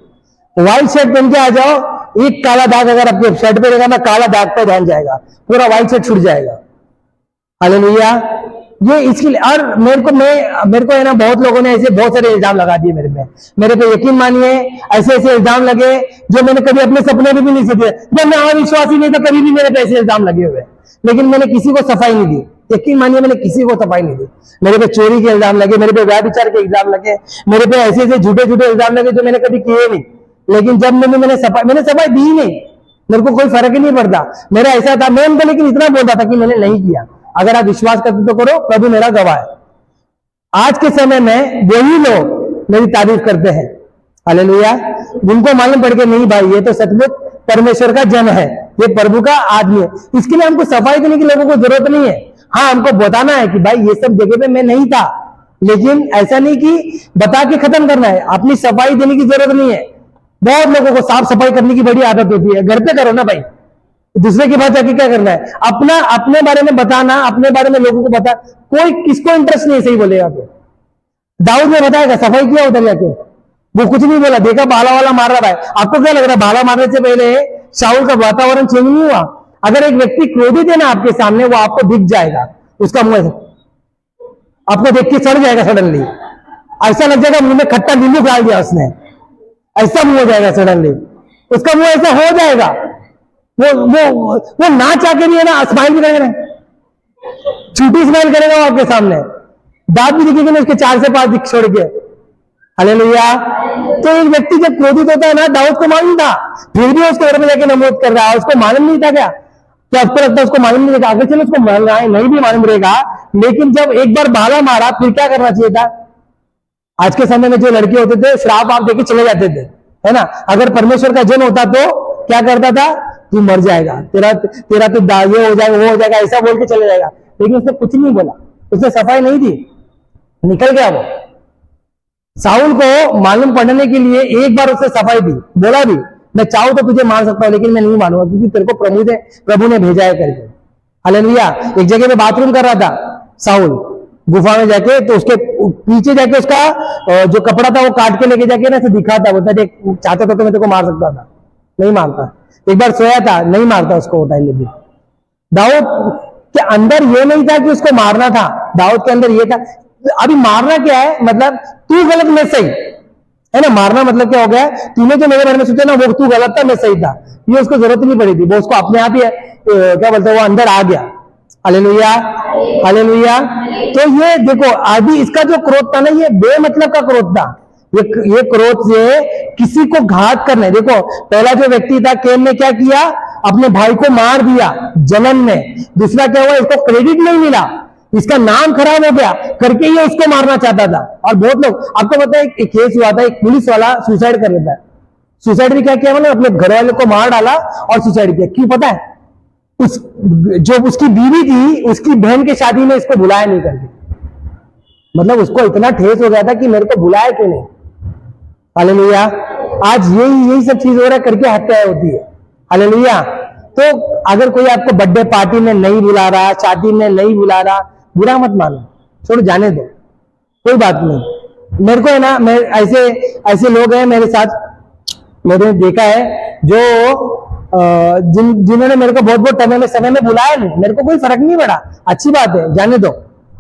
व्हाइट शर्ट पहन के आ जाओ, एक काला दाग अगर आपके शर्ट पे रहेगा ना, काला दाग पे ध्यान जाएगा, पूरा व्हाइट शर्ट छूट जाएगा। हालेलुया। ये इसके लिए, और मेरे को है ना, बहुत लोगों ने ऐसे बहुत सारे इल्जाम लगा दिए मेरे पे यकीन मानिए, ऐसे इल्जाम लगे जो मैंने कभी अपने सपने में भी नहीं सोचे। जब मैं अविश्वासी नहीं था, कभी भी मेरे पे ऐसे इल्जाम लगे हुए, लेकिन मैंने किसी को सफाई नहीं दी, यकीन मानिए मैंने किसी को सफाई नहीं दी। मेरे पे चोरी के इल्जाम लगे, मेरे पे व्यभिचार के इल्जाम लगे, मेरे पे ऐसे झूठे इल्जाम लगे जो मैंने कभी किए नहीं। लेकिन जब मैंने सफाई दी नहीं, मेरे को कोई फर्क ही नहीं पड़ता। मेरा ऐसा था, मैं उनको लेकिन इतना बोलता था कि मैंने नहीं किया। अगर आप विश्वास करते तो करो, प्रभु मेरा गवाह है। आज के समय में वही लोग मेरी तारीफ करते हैं, हालेलुया, जिनको मालूम पड़ के नहीं भाई ये तो सचमुच परमेश्वर का जन है, ये प्रभु का आदमी है। इसके लिए हमको सफाई देने की लोगों को जरूरत नहीं है। हाँ, हमको बताना है कि भाई ये सब जगह पे मैं नहीं था, लेकिन ऐसा नहीं कि बता के खत्म करना है। अपनी सफाई देने की जरूरत नहीं है। बहुत लोगों को साफ सफाई करने की बड़ी आदत होती है, घर पे करो ना भाई, दूसरे के पास जाके क्या करना है, अपने बारे में बताना, अपने बारे में लोगों को बता, कोई किसको इंटरेस्ट नहीं है, सही बोलेगा तो। दाऊद ने बताएगा, सफाई किया उधर जाके, वो कुछ नहीं बोला, देखा भाला वाला मार रहा है। आपको क्या लग रहा है, भाला मारने से पहले शाऊल का वातावरण चेंज नहीं हुआ? अगर एक व्यक्ति क्रोधित है ना आपके सामने, वो आपको दिख जाएगा, उसका मुंह आपको देख के सड़ जाएगा सडनली, ऐसा लग जाएगा मुंह में खट्टा नींबू डाल दिया उसने, ऐसा मुंह हो जाएगा सडनली, उसका मुंह ऐसा हो जाएगा। वो ना चाह के भी है ना स्माइल भी करेगा, छूटी स्माइल करेगा वो आपके सामने, दांत भी दिखेंगे ना उसके 4 से 5 दिख छोड़ के। हालेलुया। तो एक व्यक्ति जब क्रोधित होता है ना, दाऊद को मालूम था, फिर भी उसके घर में जाके नमोद कर रहा है, उसको मालूम नहीं था क्या आपको लगता है उसको मालूम नहीं था? अगर चलो उसको मालूम रहा है, नहीं भी मालूम रहेगा, लेकिन जब एक बार भाला मारा फिर क्या करना चाहिए था? आज के समय में जो लड़के होते थे, श्राप आप देके चले जाते थे, है ना। अगर परमेश्वर का जन होता तो क्या करता था? तू मर जाएगा, तेरा तो ये हो जाएगा, वो हो जाएगा, ऐसा बोल के चले जाएगा। लेकिन उसने कुछ नहीं बोला, उसने सफाई नहीं दी, निकल गया वो। साउल को मालूम पड़ने के लिए एक बार उसने सफाई दी, बोला भी मैं चाहूं तो तुझे मार सकता हूं, लेकिन मैं नहीं मारूंगा, क्योंकि तेरे को प्रभु ने भेजा है करके। हालेलुया। एक जगह पे बाथरूम कर रहा था साउल, गुफा में जाके, तो उसके पीछे जाके उसका जो कपड़ा था वो काट के लेके जाके ना ऐसे दिखाता, बोलता देख चाहता था तो मैं तेरे को मार सकता था, नहीं मारता। एक बार सोया था, नहीं मारता उसको वो टाइम में भी। दाऊद के अंदर ये नहीं था कि उसको मारना था, दाऊद के अंदर ये था। अभी मारना क्या है, मतलब तू गलत मैं सही, है ना। मारना मतलब क्या हो गया, तूने जो मेरे बारे में सोचा ना वो तू गलत था मैं सही था, ये उसको जरूरत नहीं पड़ी थी, वो उसको अपने आप ही क्या बोलते हैं वो अंदर आ गया। Hallelujah, hallelujah. तो ये देखो अभी इसका जो क्रोध था ना, ये बेमतलब का क्रोध था, ये क्रोध से किसी को घात करने। देखो पहला जो व्यक्ति था केन ने क्या किया, अपने भाई को मार दिया जलन में। दूसरा क्या हुआ, इसको क्रेडिट नहीं मिला, इसका नाम खराब हो गया करके ये उसको मारना चाहता था। और बहुत लोग, आपको पता है एक केस हुआ था, एक पुलिस वाला सुसाइड कर लेता है। सुसाइड भी क्या किया, मतलब अपने घर वाले को मार डाला और सुसाइड किया। क्यों पता है? जो उसकी बीवी थी, उसकी बहन की शादी में इसको बुलाया नहीं करके, मतलब उसको इतना ठेस हो गया था कि मेरे को बुलाया क्यों नहीं। हालेलुया। आज यही सब चीज हो रहा है, करके हत्याएं होती है। हालेलुया। तो अगर कोई आपको बर्थडे पार्टी में नहीं बुला रहा, शादी में नहीं बुला रहा, बुरा मत मानो, छोड़ो, जाने दो, कोई बात नहीं। मेरे को है ना, मैं ऐसे लोग हैं मेरे साथ, मैंने देखा है जो जिन्होंने मेरे को बहुत समय में बुलाया नहीं, मेरे को कोई फर्क नहीं पड़ा, अच्छी बात है, जाने दो।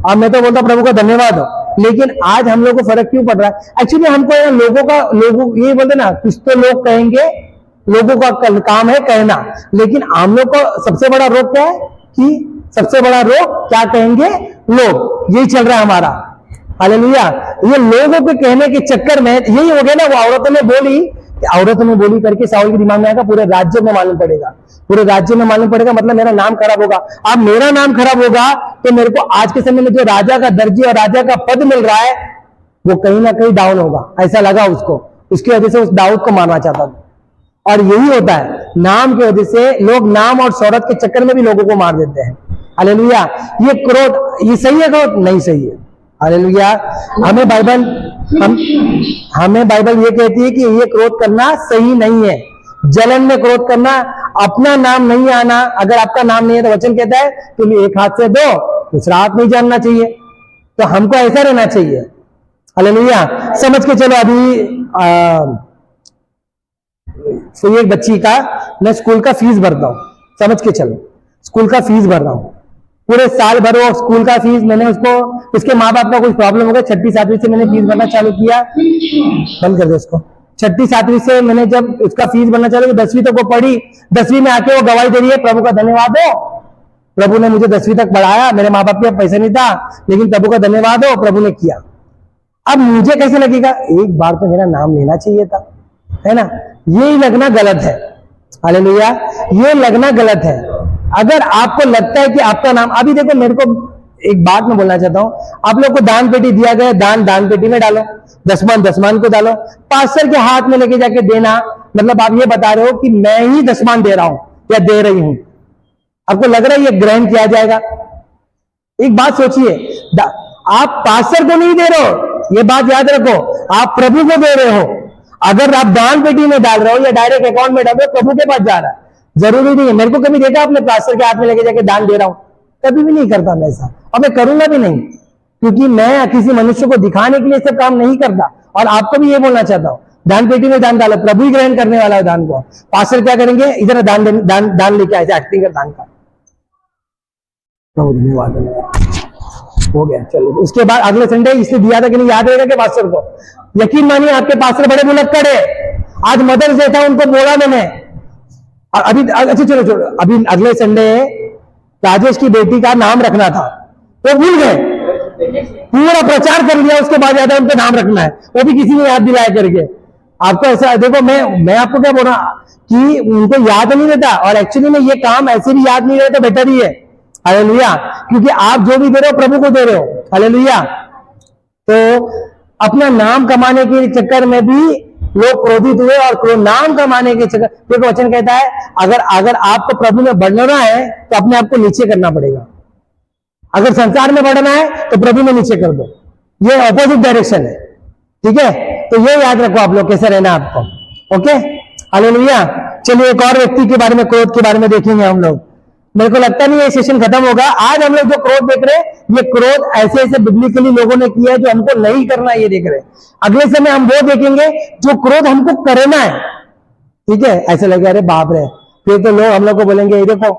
अब मैं तो बोलता प्रभु का धन्यवाद हो। लेकिन आज हम लोग को फर्क क्यों पड़ रहा है? एक्चुअली हमको लोगों ये बोलते ना, कुछ तो लोग कहेंगे, लोगों का काम है कहना, लेकिन हम लोग को सबसे बड़ा रोग क्या है कि सबसे बड़ा रोग क्या कहेंगे लोग, यही चल रहा है हमारा। हालेलुया। ये लोगों के कहने के चक्कर में यही हो गया ना, वो औरतों ने बोली करके साउल के दिमाग में आएगा, पूरे राज्य में मालूम पड़ेगा, पूरे राज्य में मालूम पड़ेगा, मतलब मेरा नाम खराब होगा। अब मेरा नाम खराब होगा तो मेरे को आज के समय में जो राजा का दर्जी और राजा का पद मिल रहा है वो कहीं ना कहीं डाउन होगा, ऐसा लगा उसको। उसकी वजह से उस दाऊद को मारना चाहता था। और यही होता है, नाम की वजह से लोग नाम और शोहरत के चक्कर में भी लोगों को मार देते हैं। हालेलुया। ये क्रोध, ये सही है क्रोध? नहीं सही है। हालेलुया। हमें बाइबल ये कहती है कि ये क्रोध करना सही नहीं है। जलन में क्रोध करना, अपना नाम नहीं आना, अगर आपका नाम नहीं है तो वचन कहता है तुम एक हाथ से दो, दूसरा हाथ नहीं जानना चाहिए। तो हमको ऐसा रहना चाहिए। हालेलुया। समझ के चलो, अभी तो एक बच्ची का मैं स्कूल का फीस भरता हूं, समझ के चलो, स्कूल का फीस भर रहा हूं, पूरे साल भर वो स्कूल का फीस, मैंने उसको, उसके माँ बाप का कुछ प्रॉब्लम हो गया, 6ठी 7वीं से मैंने फीस भरना चालू किया, बंद कर दो इसको। 6ठी 7वीं से मैंने जब उसका फीस भरना चालू किया, 10वीं तक वो पढ़ी, 10वीं में आके वो गवाही दे रही है, प्रभु का धन्यवाद हो, प्रभु ने मुझे 10वीं तक पढ़ाया, मेरे माँ बाप के पैसा नहीं था, लेकिन प्रभु का धन्यवाद हो, प्रभु ने किया। अब मुझे कैसे लगेगा, एक बार तो मेरा नाम लेना चाहिए था, है ना। ये लगना गलत है। हालेलुया। ये लगना गलत है। अगर आपको लगता है कि आपका नाम, अभी देखो मेरे को एक बात मैं बोलना चाहता हूं, आप लोग को दान पेटी दिया गया, दान पेटी में डालो, दसमान को डालो, पास्टर के हाथ में लेके जाके देना, मतलब आप ये बता रहे हो कि मैं ही दसमान दे रहा हूं या दे रही हूं। आपको लग रहा है ये ग्रहण किया जाएगा? एक बात सोचिए, आप पास्टर को नहीं दे रहे हो, ये बात याद रखो, आप प्रभु को दे रहे हो। अगर आप दान पेटी में डाल रहे हो या डायरेक्ट अकाउंट में डाल रहे हो, प्रभु के पास जा रहा है, जरूरी नहीं है। मेरे को कभी देखा आपने पास्टर के हाथ में लेके जाके दान दे रहा हूं? कभी भी नहीं करता मैं ऐसा, और मैं करूंगा भी नहीं, क्योंकि मैं किसी मनुष्य को दिखाने के लिए सब काम नहीं करता, और आपको भी ये बोलना चाहता हूँ, दान पेटी में दान डालो, प्रभु ही ग्रहण करने वाला है दान को। पास्टर क्या करेंगे, इधर दान लेके आए, एक्टिंग कर दान का। प्रभु धन्यवाद, हो गया। चलो उसके बाद अगले संडे इसलिए दिया था कि नहीं याद रहेगा कि पास्टर को, यकीन मानिए आपके पास्टर बड़े मुनक्कड़ है। आज मदर्स डे था, उनको बोला मैंने। और अभी अच्छा चलो छोड़ो, अभी अगले संडे राजेश की बेटी का नाम रखना था, वो भूल गए, पूरा प्रचार कर लिया, उसके बाद ज्यादा उनका नाम रखना है, वो भी किसी ने याद दिलाया करके। आपको ऐसा देखो, मैं आपको क्या बोल रहा कि उनको याद नहीं रहता, और एक्चुअली में ये काम ऐसे भी याद नहीं रहता, बेटर ही है। हालेलुया, क्योंकि आप जो भी दे रहे हो प्रभु को दे रहे हो। हालेलुया। तो अपना नाम कमाने के चक्कर में भी लोग क्रोधित हुए, और नाम कमाने के चक्कर, देखो वचन कहता है अगर आपको प्रभु में बढ़ना है तो अपने आप को नीचे करना पड़ेगा। अगर संसार में बढ़ना है तो प्रभु में नीचे कर दो, ये ऑपोजिट डायरेक्शन है। ठीक है, तो ये याद रखो आप लोग, कैसे रहना आपको। Okay, hallelujah. चलिए एक और व्यक्ति के बारे में, क्रोध के बारे में देखेंगे हम लोग। मेरे को लगता नहीं ये सेशन खत्म होगा। आज हम लोग जो क्रोध देख रहे हैं, ये क्रोध ऐसे ऐसे बिब्लिकली लोगों ने किया है जो हमको नहीं करना, ये देख रहे हैं। अगले समय हम वो देखेंगे जो क्रोध हमको करना है। ठीक है, ऐसे लगे अरे बाप रे, फिर तो लोग हम लोग को बोलेंगे ये देखो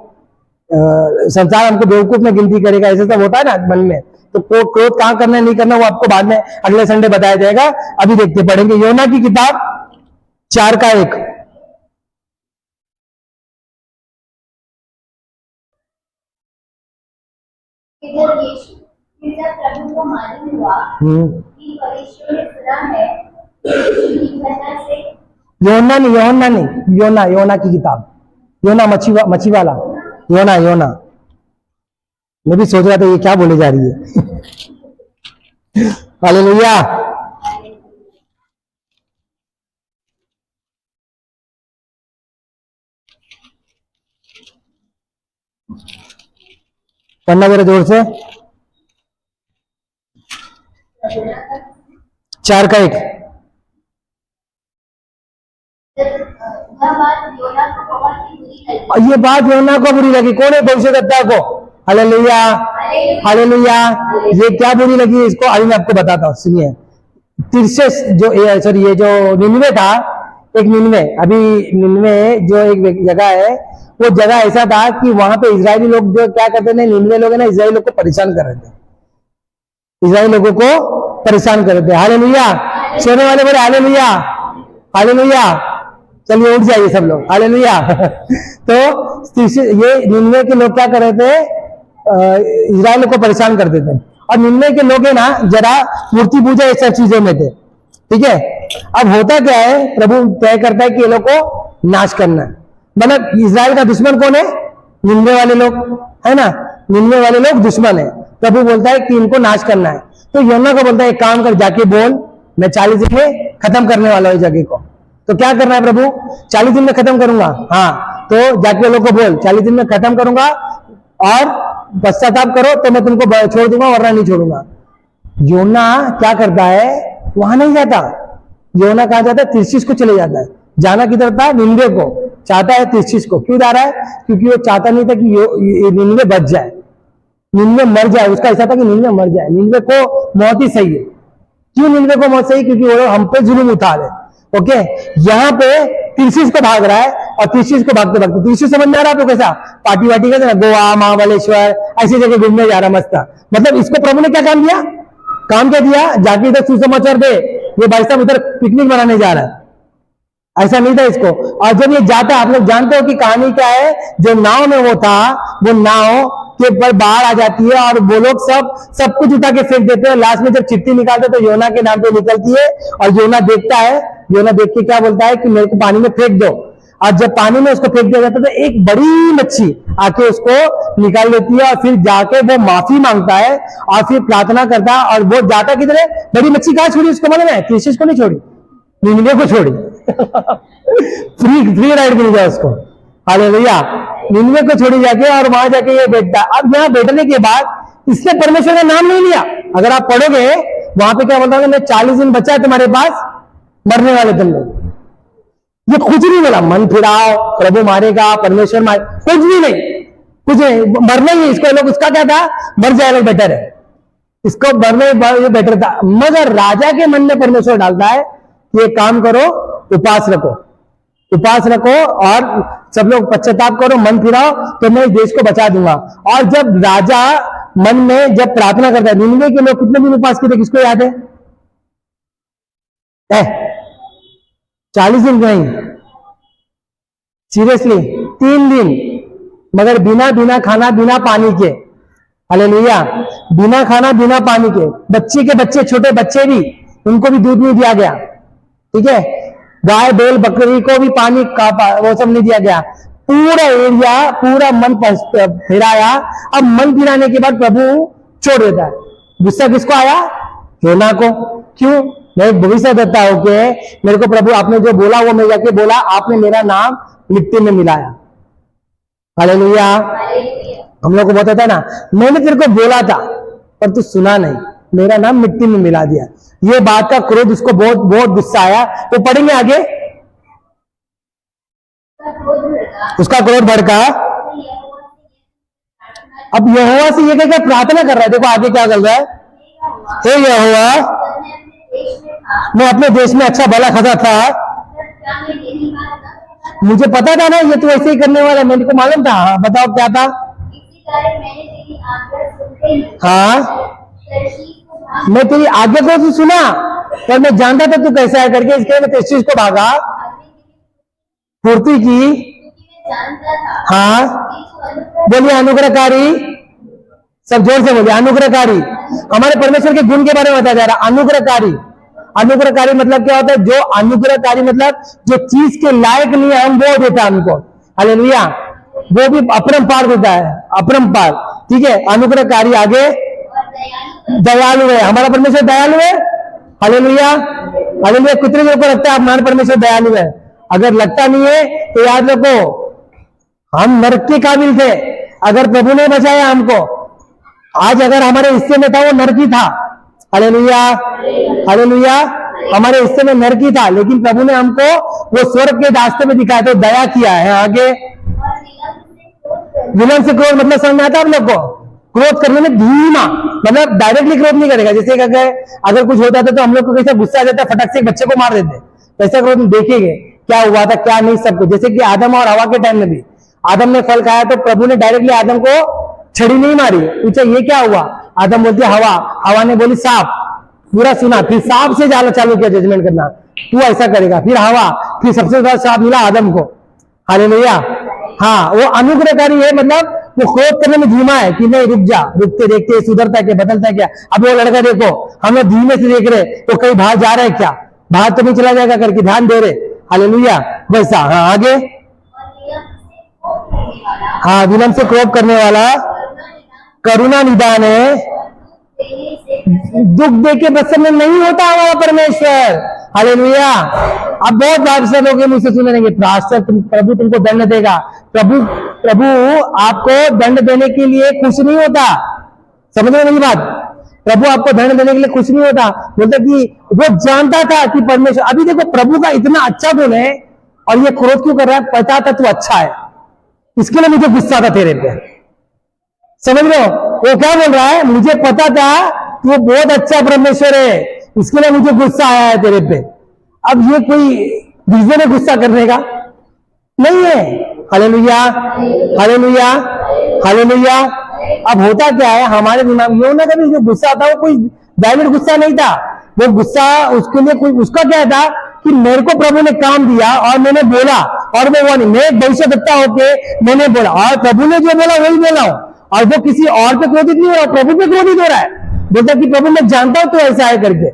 संसार हमको बेवकूफ में गिनती करेगा, ऐसे सब होता है ना मन में। तो क्रोध कहाँ करना है नहीं करना वो आपको बाद में अगले संडे बताया जाएगा। अभी देखते पढ़ेंगे योना की किताब 4:1। फिर जब प्रभु को मालूम हुआ कि परमेश्वर ने सुना है कि घटना से योना की किताब, योना मच्छी वाला, योना। मैं भी सोच रहा था ये क्या बोले जा रही है। हालेलुया। पढ़ना मेरे जोर से। 4:1। ये बात योना को बुरी लगी। कौन है भविष्यद्वक्ता को? Hallelujah, hallelujah. ये क्या बुरी लगी इसको, अभी मैं आपको बताता हूँ, सुनिए। तिरसस ये जो निन्वे था, एक निन्वे, अभी निन्वे जो एक जगह है, वो जगह ऐसा था कि वहां पे इजरायली लोग जो क्या करते थे, निन्वे लोग है ना, इजरायली लोग को परेशान कर रहे थे, इजरायली लोगों को परेशान कर रहे थे। हालेलुया। सोने वाले बोले हालेलुया, हालेलुया। चलिए उठ जाइए सब लोग, हालेलुया। तो ये निन्वे के लोग क्या कर रहे थे, इजराइल को परेशान करते थे। और निन्वे के लोग है ना जरा मूर्ति पूजा इस सब चीजों में थे। ठीक है, अब होता क्या है, प्रभु तय करता है कि ये लोग को नाश करना है। मतलब इजराइल का दुश्मन कौन है? निन्वे वाले लोग, है ना, निन्वे वाले लोग दुश्मन है। प्रभु बोलता है कि इनको नाश करना है। तो योना को बोलता है एक काम कर, जाके बोल मैं 40 दिन में खत्म करने वाला हूं जगह को। तो क्या करना है प्रभु? 40 दिन में खत्म करूंगा। हाँ, तो जाके लोगों को बोल 40 दिन में खत्म करूंगा, और पश्चाताप करो तो मैं तुमको छोड़ दूंगा, वरना नहीं छोड़ूंगा। योना क्या करता है, वहां नहीं जाता। योना कहां जाता है? तिरसीस को चले जाता है। जाना किधर था? निन्वे को चाहता है, तिरसीस को। क्यों जा रहा है? क्योंकि वो चाहता नहीं था कि निन्वे बच जाए, निन्वे मर जाए। उसका ऐसा था कि निन्वे मर जाए, निन्वे को मौत ही सही है। क्यों निन्वे को मौत सही? क्योंकि वो लोग हम पे जुल्म उठा रहे। ओके, यहाँ पे तिरसीस को भाग रहा है, और तिरसीस को भागते भागते, तिरसीस समझ में आ रहा है आपको कैसा? पार्टी वार्टी का गोवा, महाबलेश्वर, ऐसी जगह घूमने जा रहा मस्त। मतलब इसको प्रभु ने क्या काम दिया? काम क्या दिया? जाके इधर सुसमाचार दे, ये भाई साहब उधर पिकनिक मनाने जा रहा है, ऐसा नहीं था इसको। और जब ये जाता, आप लोग जानते हो कि कहानी क्या है, जो नाव में वो था, वो नाव के पर बाढ़ आ जाती है, और वो लोग सब कुछ उठा के फेंक देते हैं। लास्ट में जब चिट्ठी निकालते तो योना के नाम पे निकलती है, और योना देखता है, योना देख के क्या बोलता है कि मेरे को पानी में फेंक दो। और जब पानी में उसको फेंक दिया जाता है तो एक बड़ी मच्छी आके उसको निकाल देती है, और फिर जाके वो माफी मांगता है, और फिर प्रार्थना करता है। और वो जाता किधर है? बड़ी मच्छी कहाँ छोड़ी उसको मालूम है? तिरसीस को नहीं छोड़ी, निन्वे को छोड़ी। फ्री राइड मिल जाए उसको। हालेलुया। निन्वे को छोड़ी जाके, और वहां जाके ये बैठता। अब यहाँ बैठने के बाद इसने परमेश्वर का नाम नहीं लिया। अगर आप पढ़ोगे वहां पे क्या बोलता है, मैं 40 दिन बचा है तुम्हारे पास, मरने वाले तुम लोग। ये कुछ नहीं बोला, मन फिराओ, प्रभु मारेगा, परमेश्वर मारे, कुछ भी नहीं, कुछ नहीं, मरना ही इसको। लोग उसका क्या था? मर जाएगा बेटर है। इसको मरने ये बेटर था। मगर राजा के मन में परमेश्वर डालता है कि ये काम करो, उपवास रखो, उपवास रखो और सब लोग पश्चाताप करो, मन फिराओ, तो मैं इस देश को बचा दूंगा। और जब राजा मन में जब प्रार्थना करता है, निन्वे के लोग कितने दिन उपवास किए थे, किसको याद है? 40 दिन नहीं, सीरियसली 3 दिन, मगर बिना खाना बिना पानी के। हालेलुया। बिना खाना बिना पानी के, बच्चे छोटे बच्चे भी, उनको भी दूध नहीं दिया गया, ठीक है। गाय बैल बकरी को भी पानी का वो सब नहीं दिया गया। पूरा एरिया, पूरा मन फिराया। अब मन फिराने के बाद प्रभु छोड़ देता है। गुस्सा किसको आया? योना को। क्यों? मैं भविष्य देता हूं कि मेरे को प्रभु आपने जो बोला वो मैं जाके बोला, आपने मेरा नाम मिट्टी में मिलाया। हालेलुया। हम लोग को बताता है ना, मैंने तेरे को बोला था पर तू सुना नहीं, मेरा नाम मिट्टी में मिला दिया। ये बात का क्रोध उसको बहुत बहुत गुस्सा आया। वो पढ़ेंगे आगे, उसका क्रोध भड़का। अब यहोवा से ये कहकर प्रार्थना कर रहा है। देखो आगे क्या कर रहा है, हे यहोवा, मैं अपने देश में अच्छा भला खासा था, मुझे पता था ना ये तो ऐसे ही करने वाला, मेरे को मालूम था। हाँ, बताओ क्या था? हाँ, मैं तेरी आज्ञा को तो सुना, पर मैं जानता था तू कैसा है करके, इसके लिए मैं तेरी चीज को भागा, पूर्ति की। हाँ, बोलिए अनुग्रहकारी, सब जोर से बोलिए अनुग्रहकारी। हमारे परमेश्वर के गुण के बारे में बताया जा रहा है। अनुग्रहकारी, अनुग्रहकारी मतलब क्या होता है? जो अनुग्रहकारी मतलब जो चीज के लायक नहीं है हम वो देता है हमको। हालेलुया। वो भी अपरंपार देता है, अपरंपार, ठीक है। अनुग्रहकारी। आगे, दयालु है। हमारा परमेश्वर दयालु है। Hallelujah, hallelujah. कितने लोगों को लगता है हमारा परमेश्वर दयालु है? अगर लगता नहीं है तो याद रखो, हम नरक के काबिल थे, अगर प्रभु ने बचाया हमको। आज अगर हमारे हिस्से में था वो नरक ही था। Hallelujah, hallelujah. हमारे हिस्से में नरक ही था, लेकिन प्रभु ने हमको वो स्वर्ग के रास्ते में दिखाया, तो दया किया है। आगे, विलंब से क्रोध मतलब समझ में आता है आप लोग को? क्रोध करने में धीमा, मतलब डायरेक्टली क्रोध नहीं करेगा। जैसे अगर कुछ होता था तो हम लोग को कैसे गुस्सा आ जाता है, फटक से एक बच्चे को मार देते, वैसा क्रोध देखेंगे क्या हुआ था क्या नहीं, सब कुछ। जैसे कि आदम और हवा के टाइम में भी, आदम ने फल खाया तो प्रभु ने डायरेक्टली आदम को छड़ी नहीं मारी, पूछा ये क्या हुआ? आदम बोलते हवा, हवा ने बोली सांप। पूरा सुना, फिर सांप से चालू किया जजमेंट करना, तू ऐसा करेगा। फिर हवा, फिर सबसे ज्यादा सांप मिला आदम को। हालेलुया। हाँ, वो अनुग्रहकारी है, मतलब वो क्रोध करने में धीमा है कि नहीं रुक जा, रुकते देखते सुधरता क्या, बदलता क्या। अब वो लड़का देखो, हम लोग धीमे से देख रहे तो कहीं बाहर जा रहा है क्या, बाहर तो नहीं चला जाएगा करके ध्यान दे रहे। हालेलुया। वैसा। हाँ, आगे, हाँ, विलंब से क्रोध करने वाला, करुणा निदान है, दुख दे के बस में नहीं होता हमारा परमेश्वर। हालेलुया। अब बहुत बार से लोग मुझसे सुनेंगे, प्रभु तुमको दंड देगा। प्रभु आपको दंड देने के लिए खुश नहीं होता। समझ रहे मेरी बात? प्रभु आपको दंड देने के लिए खुश नहीं होता, बोलता कि वो जानता था कि परमेश्वर, अभी देखो प्रभु का इतना अच्छा गुण है और ये क्रोध क्यों कर रहा है? पता था तू अच्छा है, इसके लिए मुझे गुस्सा था तेरे पे। समझ लो, वो क्या बोल रहा है? मुझे पता था कि वो बहुत अच्छा परमेश्वर है, इसके लिए मुझे गुस्सा आया है तेरे पे। अब ये कोई रीजन है गुस्सा करने का? नहीं है। Hallelujah, hallelujah, hallelujah. अब होता क्या है हमारे दिमाग में, ना कभी जो गुस्सा आता वो कोई वैलिड गुस्सा नहीं था। वो गुस्सा उसके लिए कोई, उसका क्या था कि मेरे को प्रभु ने काम दिया और मैंने बोला, और वो हुआ नहीं। मैं भविष्य दत्ता होके मैंने बोला और प्रभु ने जो बोला वही बोला हूं, और वो किसी और पे क्रोधित नहीं हो रहा, प्रभु पे क्रोधित हो रहा है। बोलता कि प्रभु मैं जानता हूं तो ऐसा है करके।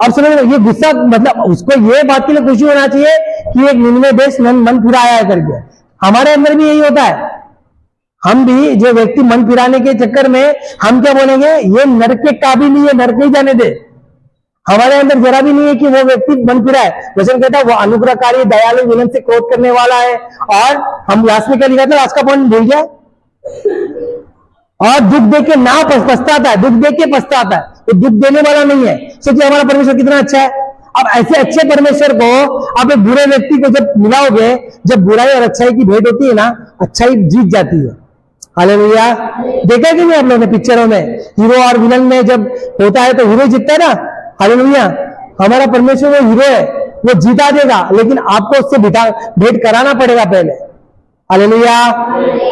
अब समझ लो, ये गुस्सा मतलब उसको ये बात के लिए खुशी होना चाहिए कि एक निन्वे देश मन फिराया है करके। हमारे अंदर भी यही होता है। हम भी जो व्यक्ति मन फिराने के चक्कर में हम क्या बोलेंगे, ये नरक के काबिल नहीं है, नरक नहीं जाने दे। हमारे अंदर जरा भी नहीं है कि वो व्यक्ति मन फिरा है। वचन कहता है वो अनुग्रहकारी, दयालु, विनम्र से क्रोध करने वाला है। और हम लास्ट में क्या लिखा था, लास्ट का पॉइंट भूल गया, और दुख दे के ना पछताता है, दुख दे के पछताता है, वो दुख देने वाला नहीं है। सोचिए हमारा परमेश्वर कितना अच्छा है। अब ऐसे अच्छे परमेश्वर को आप एक बुरे व्यक्ति को जब मिलाओगे, जब बुराई और अच्छाई की भेंट होती है ना, अच्छाई जीत जाती है। हालेलुया। देखा कि नहीं आप लोगों ने पिक्चरों में हीरो और विलन में जब होता है तो हीरो जीतता है ना। हालेलुया। हमारा परमेश्वर वो हीरो है, वो जीता देगा, लेकिन आपको उससे भेंट कराना पड़ेगा पहले। Hallelujah,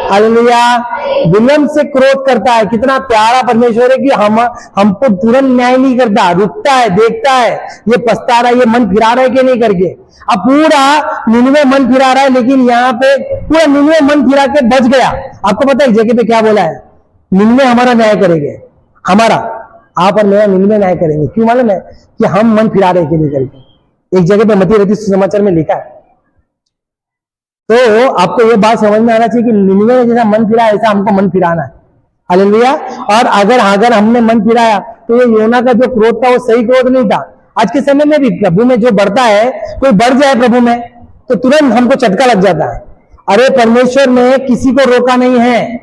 hallelujah. विलन से क्रोध करता है। कितना प्यारा परमेश्वर है कि हमको तुरंत न्याय नहीं करता, रुकता है, देखता है ये पछता रहा है, ये मन फिरा रहा है कि नहीं करके। अब पूरा निन्वे मन फिरा रहा है, लेकिन यहाँ पे पूरा निन्वे मन फिरा के बच गया। आपको पता है एक जगह पे क्या बोला है? निन्वे हमारा न्याय करेंगे, हमारा, आप और मेरा निन्वे न्याय करेंगे। क्यों मालूम है? कि हम मन फिरा रहे कि नहीं करके। एक जगह पे मती रहती सुसमाचार में लिखा है। तो आपको ये बात समझ में आना चाहिए कि निन्वे ने जैसा मन फिरा ऐसा हमको मन फिराना है। हालेलुया। और अगर हमने मन फिराया तो ये योना का जो क्रोध था वो सही क्रोध नहीं था। आज के समय में भी प्रभु में जो बढ़ता है, कोई बढ़ जाए प्रभु में तो तुरंत हमको चटका लग जाता है। अरे परमेश्वर ने किसी को रोका नहीं है।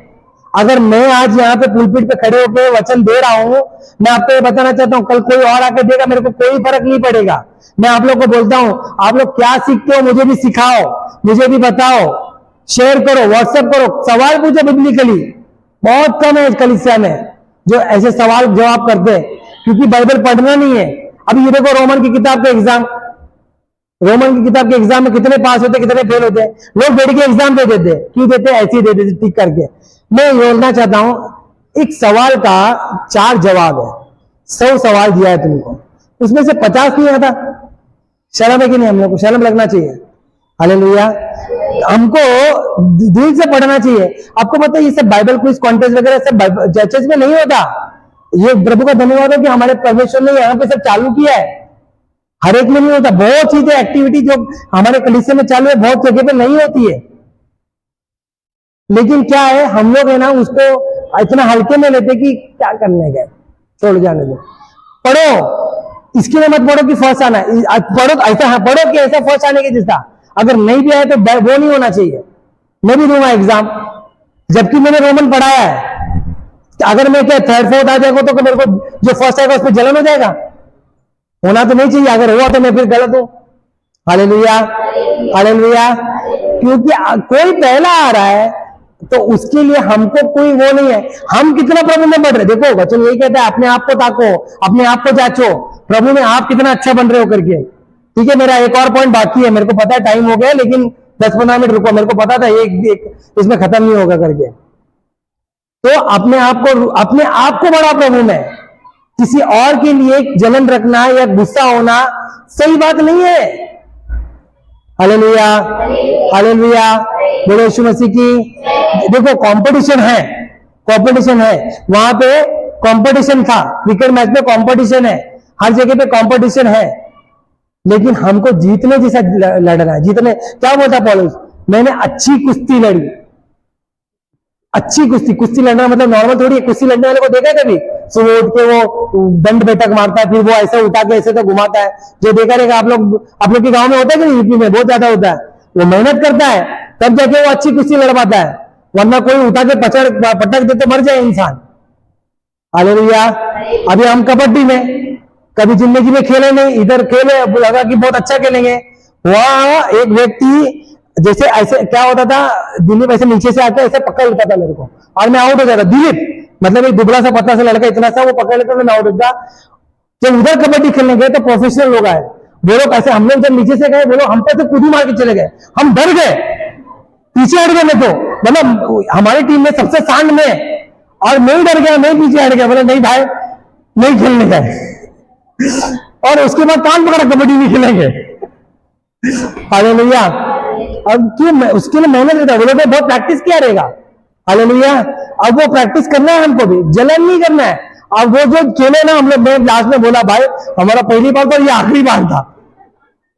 अगर मैं आज यहाँ पे पुलपिट पे खड़े होकर वचन दे रहा हूं, मैं आपको ये बताना चाहता हूं, कल कोई और आके देगा, मेरे को कोई फर्क नहीं पड़ेगा। मैं आप लोग को बोलता हूं, आप लोग क्या सीखते हो मुझे भी सिखाओ, मुझे भी बताओ, शेयर करो, व्हाट्सएप करो, सवाल पूछो बिब्लिकली। बहुत कम है कलीसिया में जो ऐसे सवाल जवाब करते हैं, क्योंकि बाइबल पढ़ना नहीं है। अभी ये देखो रोमन की किताब के एग्जाम, रोमन की किताब के एग्जाम में कितने पास होते, कितने फेल होते हैं। लोग बैठ के एग्जाम दे देते, क्यों देते? ऐसे ही दे देते टिक करके। मैं बोलना चाहता हूं, एक सवाल का 4 जवाब है। 100 सवाल दिया है तुमको, उसमें से 50 नहीं आता। शर्म है कि नहीं? हम लोग को शर्म लगना चाहिए। हालेलुया। हमको दिल से पढ़ना चाहिए। आपको पता है ये सब बाइबल क्विज कॉन्टेस्ट वगैरह सब चर्चेस में नहीं होता। ये प्रभु का धन्यवाद है कि हमारे परमेश्वर ने यहाँ पे सब चालू किया है। हर एक में नहीं होता। बहुत चीजें एक्टिविटी जो हमारे कलीसिया में चालू है, बहुत जगह पे नहीं होती है। लेकिन क्या है, हम लोग है ना उसको इतना हल्के में लेते कि क्या करने गए, छोड़ जाने दो। पढ़ो, इसके लिए मत पढ़ो कि फर्स्ट आना है, पढ़ो ऐसा, पढ़ो कि ऐसा फर्स्ट आने के जैसा। अगर नहीं भी आए तो वो नहीं होना चाहिए। मैं भी दूंगा एग्जाम, जबकि मैंने रोमन पढ़ाया है। अगर मैं क्या 3rd 4th आ जाएगा तो मेरे को जो फर्स्ट आएगा उस पर जलन हो जाएगा? होना तो नहीं चाहिए। अगर हुआ तो मैं फिर गलत हूं। Hallelujah, hallelujah. क्योंकि कोई पहला आ रहा है तो उसके लिए हमको कोई वो नहीं है। हम कितना प्रभु में बढ़ रहे। देखो वचन यही कहता है, अपने आप को ताको, अपने आप को जांचो प्रभु में आप कितना अच्छा बन रहे हो करके। ठीक है, मेरा एक और पॉइंट बाकी है, मेरे को पता है टाइम हो गया, लेकिन 10-15 मिनट रुको। मेरे को पता था एक इसमें खत्म नहीं होगा करके। तो अपने आप को बढ़ा प्रभु में। किसी और के लिए जलन रखना या गुस्सा होना सही बात नहीं है। Hallelujah, hallelujah. बोलो यीशु मसीह की। देखो कंपटीशन है, कंपटीशन है। वहां पे कंपटीशन था, क्रिकेट मैच में कंपटीशन है, हर जगह पे कंपटीशन है। लेकिन हमको जीतने जैसा लड़ना है। जीतने क्या बोलता पौलुस? मैंने अच्छी कुश्ती लड़ी। अच्छी कुश्ती लड़ना मतलब नॉर्मल थोड़ी है। कुश्ती लड़ने वाले को देखा कभी? सुबह उठ के वो दंड बैठक मारता है, फिर वो ऐसे उठा के ऐसे तो घुमाता है। जो देखा रहेगा आप लोग के गांव में होता है कि यूपी में बहुत ज्यादा होता है। वो मेहनत करता है तब जाके वो अच्छी कुश्ती लड़ पाता है, वरना कोई उठा के पटक दे तो मर जाए इंसान। हालेलुया। अभी हम कबड्डी में कभी जिंदगी में खेले नहीं, इधर खेले, लगा कि बहुत अच्छा खेलेंगे। वहां एक व्यक्ति जैसे ऐसे क्या होता था, दिलीप ऐसे नीचे से आकर ऐसे पकड़ लेता था मेरे को और मैं आउट हो जाता। दिलीप मतलब एक दुबला सा पतला सा लड़का इतना सा, वो पकड़ लेता था, मैं आउट होता। जब उधर कबड्डी खेलने गए तो प्रोफेशनल लोग आए, वो लोग ऐसे, हम लोग जब नीचे से गए वो लोग हम पे से कूदी मार के चले गए। हम डर गए, पीछे हट गए। मैं तो मतलब हमारी टीम में सबसे सांड में, और मैं ही डर गया, मैं पीछे हट गया। बोले नहीं भाई नहीं खेलने गए। और उसके बाद कान पकड़ा, कबड्डी नहीं खेलेंगे। हालेलुया। अब क्यों? उसके लिए मेहनत रहता है। वो लोग बहुत प्रैक्टिस किया रहेगा। हालेलुया। अब वो प्रैक्टिस करना है हमको भी, जलन नहीं करना है। अब वो जो खेले ना हम लोग, मैं लास्ट में बोला भाई हमारा पहली बार तो ये आखिरी बार था,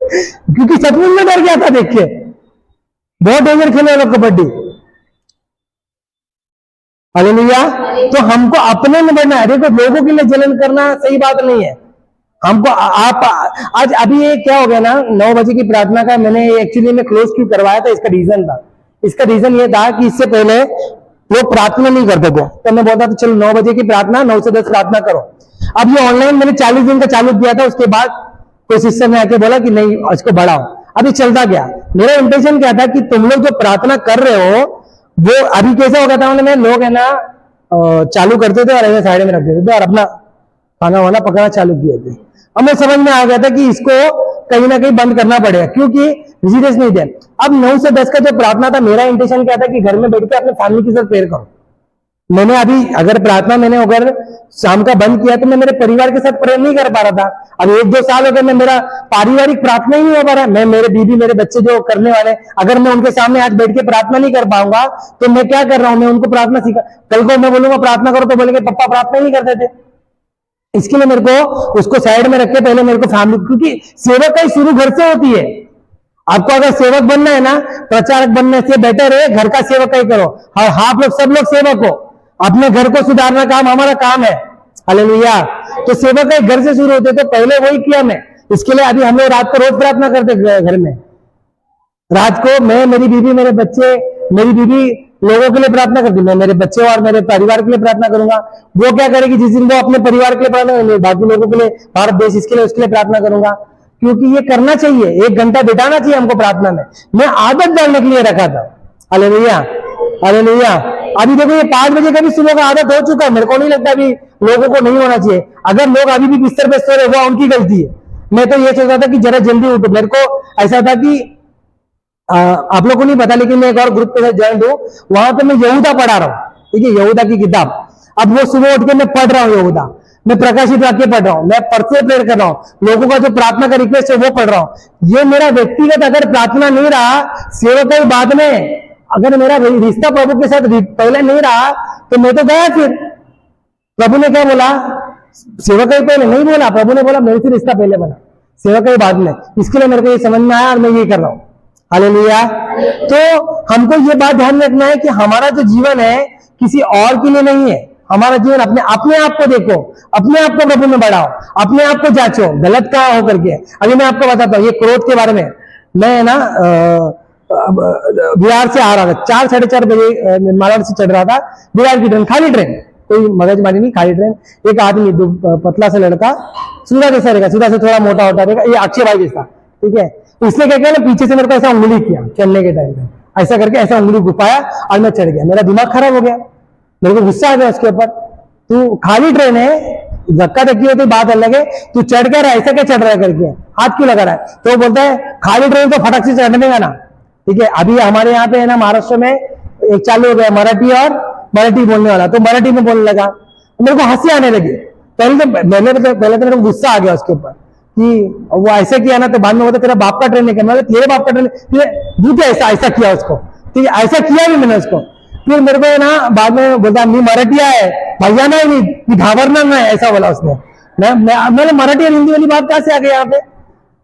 क्योंकि सचमुच में डर गया था देख के। बहुत डेंजर खेले लोग कबड्डी। हालेलुया। तो हमको अपने में बढ़ना है। देखो लोगों के लिए जलन करना सही बात नहीं है। हमको आप आज अभी ये क्या हो गया ना, 9 बजे की प्रार्थना का मैंने एक्चुअली में क्लोज क्यों करवाया था, इसका रीजन था। इसका रीजन ये था कि इससे पहले लोग प्रार्थना नहीं करते थे, तो मैं बोलता था चलो 9 बजे की प्रार्थना, 9 से 10 प्रार्थना करो। अब ये ऑनलाइन मैंने 40 दिन का चालू किया था, उसके बाद कोई सिस्टर ने आके बोला कि नहीं इसको बढ़ाओ। अभी चलता गया। मेरा इंटेंशन क्या था कि तुम लोग जो प्रार्थना कर रहे हो वो अभी कैसा हो गया था मतलब, लोग है ना चालू करते थे और ऐसे साइड में रख देते थे और अपना खाना वाना पकाना चालू किए थे। अब मैं समझ में आ गया था कि इसको कहीं ना कहीं बंद करना पड़ेगा, क्योंकि विजिटर्स नहीं थे। अब 9 से 10 का जो प्रार्थना था, मेरा इंटेंशन क्या था कि घर में बैठ के अपने फैमिली के साथ प्रेयर करो। मैंने अभी अगर प्रार्थना मैंने अगर शाम का बंद किया तो मैं मेरे परिवार के साथ प्रेयर नहीं कर पा रहा था। अब 1-2 साल हो गए, मैं मेरा पारिवारिक प्रार्थना ही नहीं हो पा रहा। मैं मेरे बीबी मेरे बच्चे जो करने वाले, अगर मैं उनके सामने आज बैठ के प्रार्थना नहीं कर पाऊंगा तो मैं क्या कर रहा हूं, मैं उनको प्रार्थना सिखा। कल को मैं बोलूंगा प्रार्थना करो तो बोलेंगे पप्पा प्रार्थना नहीं करते थे। इसके लिए मेरे को उसको साइड में रख के पहले मेरे को फैमिली, क्योंकि सेवक का शुरू घर से होती है। आपको अगर सेवक बनना है ना, प्रचारक बनने से बेटर है घर का सेवक ही करो। और आप लोग सब लोग सेवक हो, अपने घर को सुधारना काम हमारा काम है। हालेलुया। तो सेवक का घर से शुरू होते, तो पहले वही किया मैं। इसके लिए अभी हम लोग रात को रोज प्रार्थना करते घर में। रात को मैं, मेरी बीबी, मेरे बच्चे, मेरी बीबी लोगों के लिए प्रार्थना करती, मैं मेरे बच्चे और मेरे परिवार के लिए प्रार्थना करूंगा। वो क्या करेगी, जिस दिन वो अपने परिवार के लिए प्रार्थना करेंगे, बाकी लोगों के लिए, भारत देश इसके लिए उसके लिए प्रार्थना करूंगा। क्योंकि ये करना चाहिए, 1 घंटा बिताना चाहिए हमको प्रार्थना में। मैं आदत डालने के लिए रखा था। Hallelujah, hallelujah. अभी देखो ये 5 बजे का भी सुबह का आदत हो चुका है। मेरे को नहीं लगता अभी लोगों को नहीं होना चाहिए। अगर लोग अभी भी बिस्तर पे सो रहे, वो उनकी गलती है। मैं तो ये सोचता था कि जरा जल्दी उठो। मेरे को ऐसा था कि आप लोगों को नहीं पता, लेकिन मैं एक और ग्रुप के साथ ज्वाइन हूं, वहां पे मैं यहूदा पढ़ा रहा हूँ। ठीक है, यहूदा की किताब। अब वो सुबह उठ के मैं पढ़ रहा हूँ यहूदा, मैं प्रकाशित वाक्य पढ़ रहा हूँ, मैं परसे प्रेयर कर रहा हूँ, लोगों का जो प्रार्थना का रिक्वेस्ट है वो पढ़ रहा हूँ। ये मेरा व्यक्तिगत अगर प्रार्थना नहीं रहा, सेवक के बाद में अगर मेरा रिश्ता प्रभु के साथ पहले नहीं रहा तो मैं तो गया। फिर प्रभु ने क्या बोला, सेवक ही पहले नहीं बोला, प्रभु ने बोला मेरे से रिश्ता पहले बना, सेवक ही बाद में। इसके लिए मेरे को ये समझ में आया और मैं ये कर रहा हूँ। हालेलुया। तो हमको ये बात ध्यान रखना है कि हमारा जो जीवन है किसी और के लिए नहीं है। हमारा जीवन अपने आप को देखो, अपने आप को प्रभु में बढ़ाओ, अपने आप को जांचो गलत कहाँ हो करके। अभी मैं आपको बताता हूँ ये क्रोध के बारे में। मैं ना बिहार से आ रहा था, 4-4:30 बजे मालाड से चढ़ रहा था। बिहार की ट्रेन, खाली ट्रेन, कोई मगजमारी नहीं, खाली ट्रेन। एक आदमी, पतला सा लड़का, सीधा जैसा रहेगा, सीधा से थोड़ा मोटा होता रहेगा, ये अक्षय भाई जैसा। ठीक है, उसने क्या किया ना, पीछे से मेरे को ऐसा उंगली किया चलने के टाइम में, ऐसा करके ऐसा उंगली घुपाया और मैं चढ़ गया। मेरा दिमाग खराब हो गया, मेरे को गुस्सा आ गया उसके ऊपर। तू खाली ट्रेन है, धक्का धक्की होती बात अलग है, तू चढ़ कर ऐसा क्या चढ़ रहा है करके, हाथ क्यों लगा रहा है। तो बोलता है खाली ट्रेन तो फटक से चढ़ने का ना। ठीक है, अभी हमारे यहाँ पे है ना महाराष्ट्र में एक चालू हो गया मराठी और मराठी बोलने वाला, तो मराठी में बोलने लगा। मेरे को हंसी आने लगी। पहले तो मेरे को गुस्सा आ गया उसके ऊपर कि वो ऐसा किया ना, तो बाद में बोलता तेरा बाप का ट्रेन है, मतलब तेरे बाप का ट्रेन है, ऐसा किया उसको। ठीक है, ऐसा किया भी मैंने उसको। फिर मेरे को ना बाद में बोलता मी मराठी है भैया, नहीं घाबरना नहीं, ऐसा बोला उसने। मैंने मराठी और हिंदी वाली बात कहां से आ गई यहाँ पे।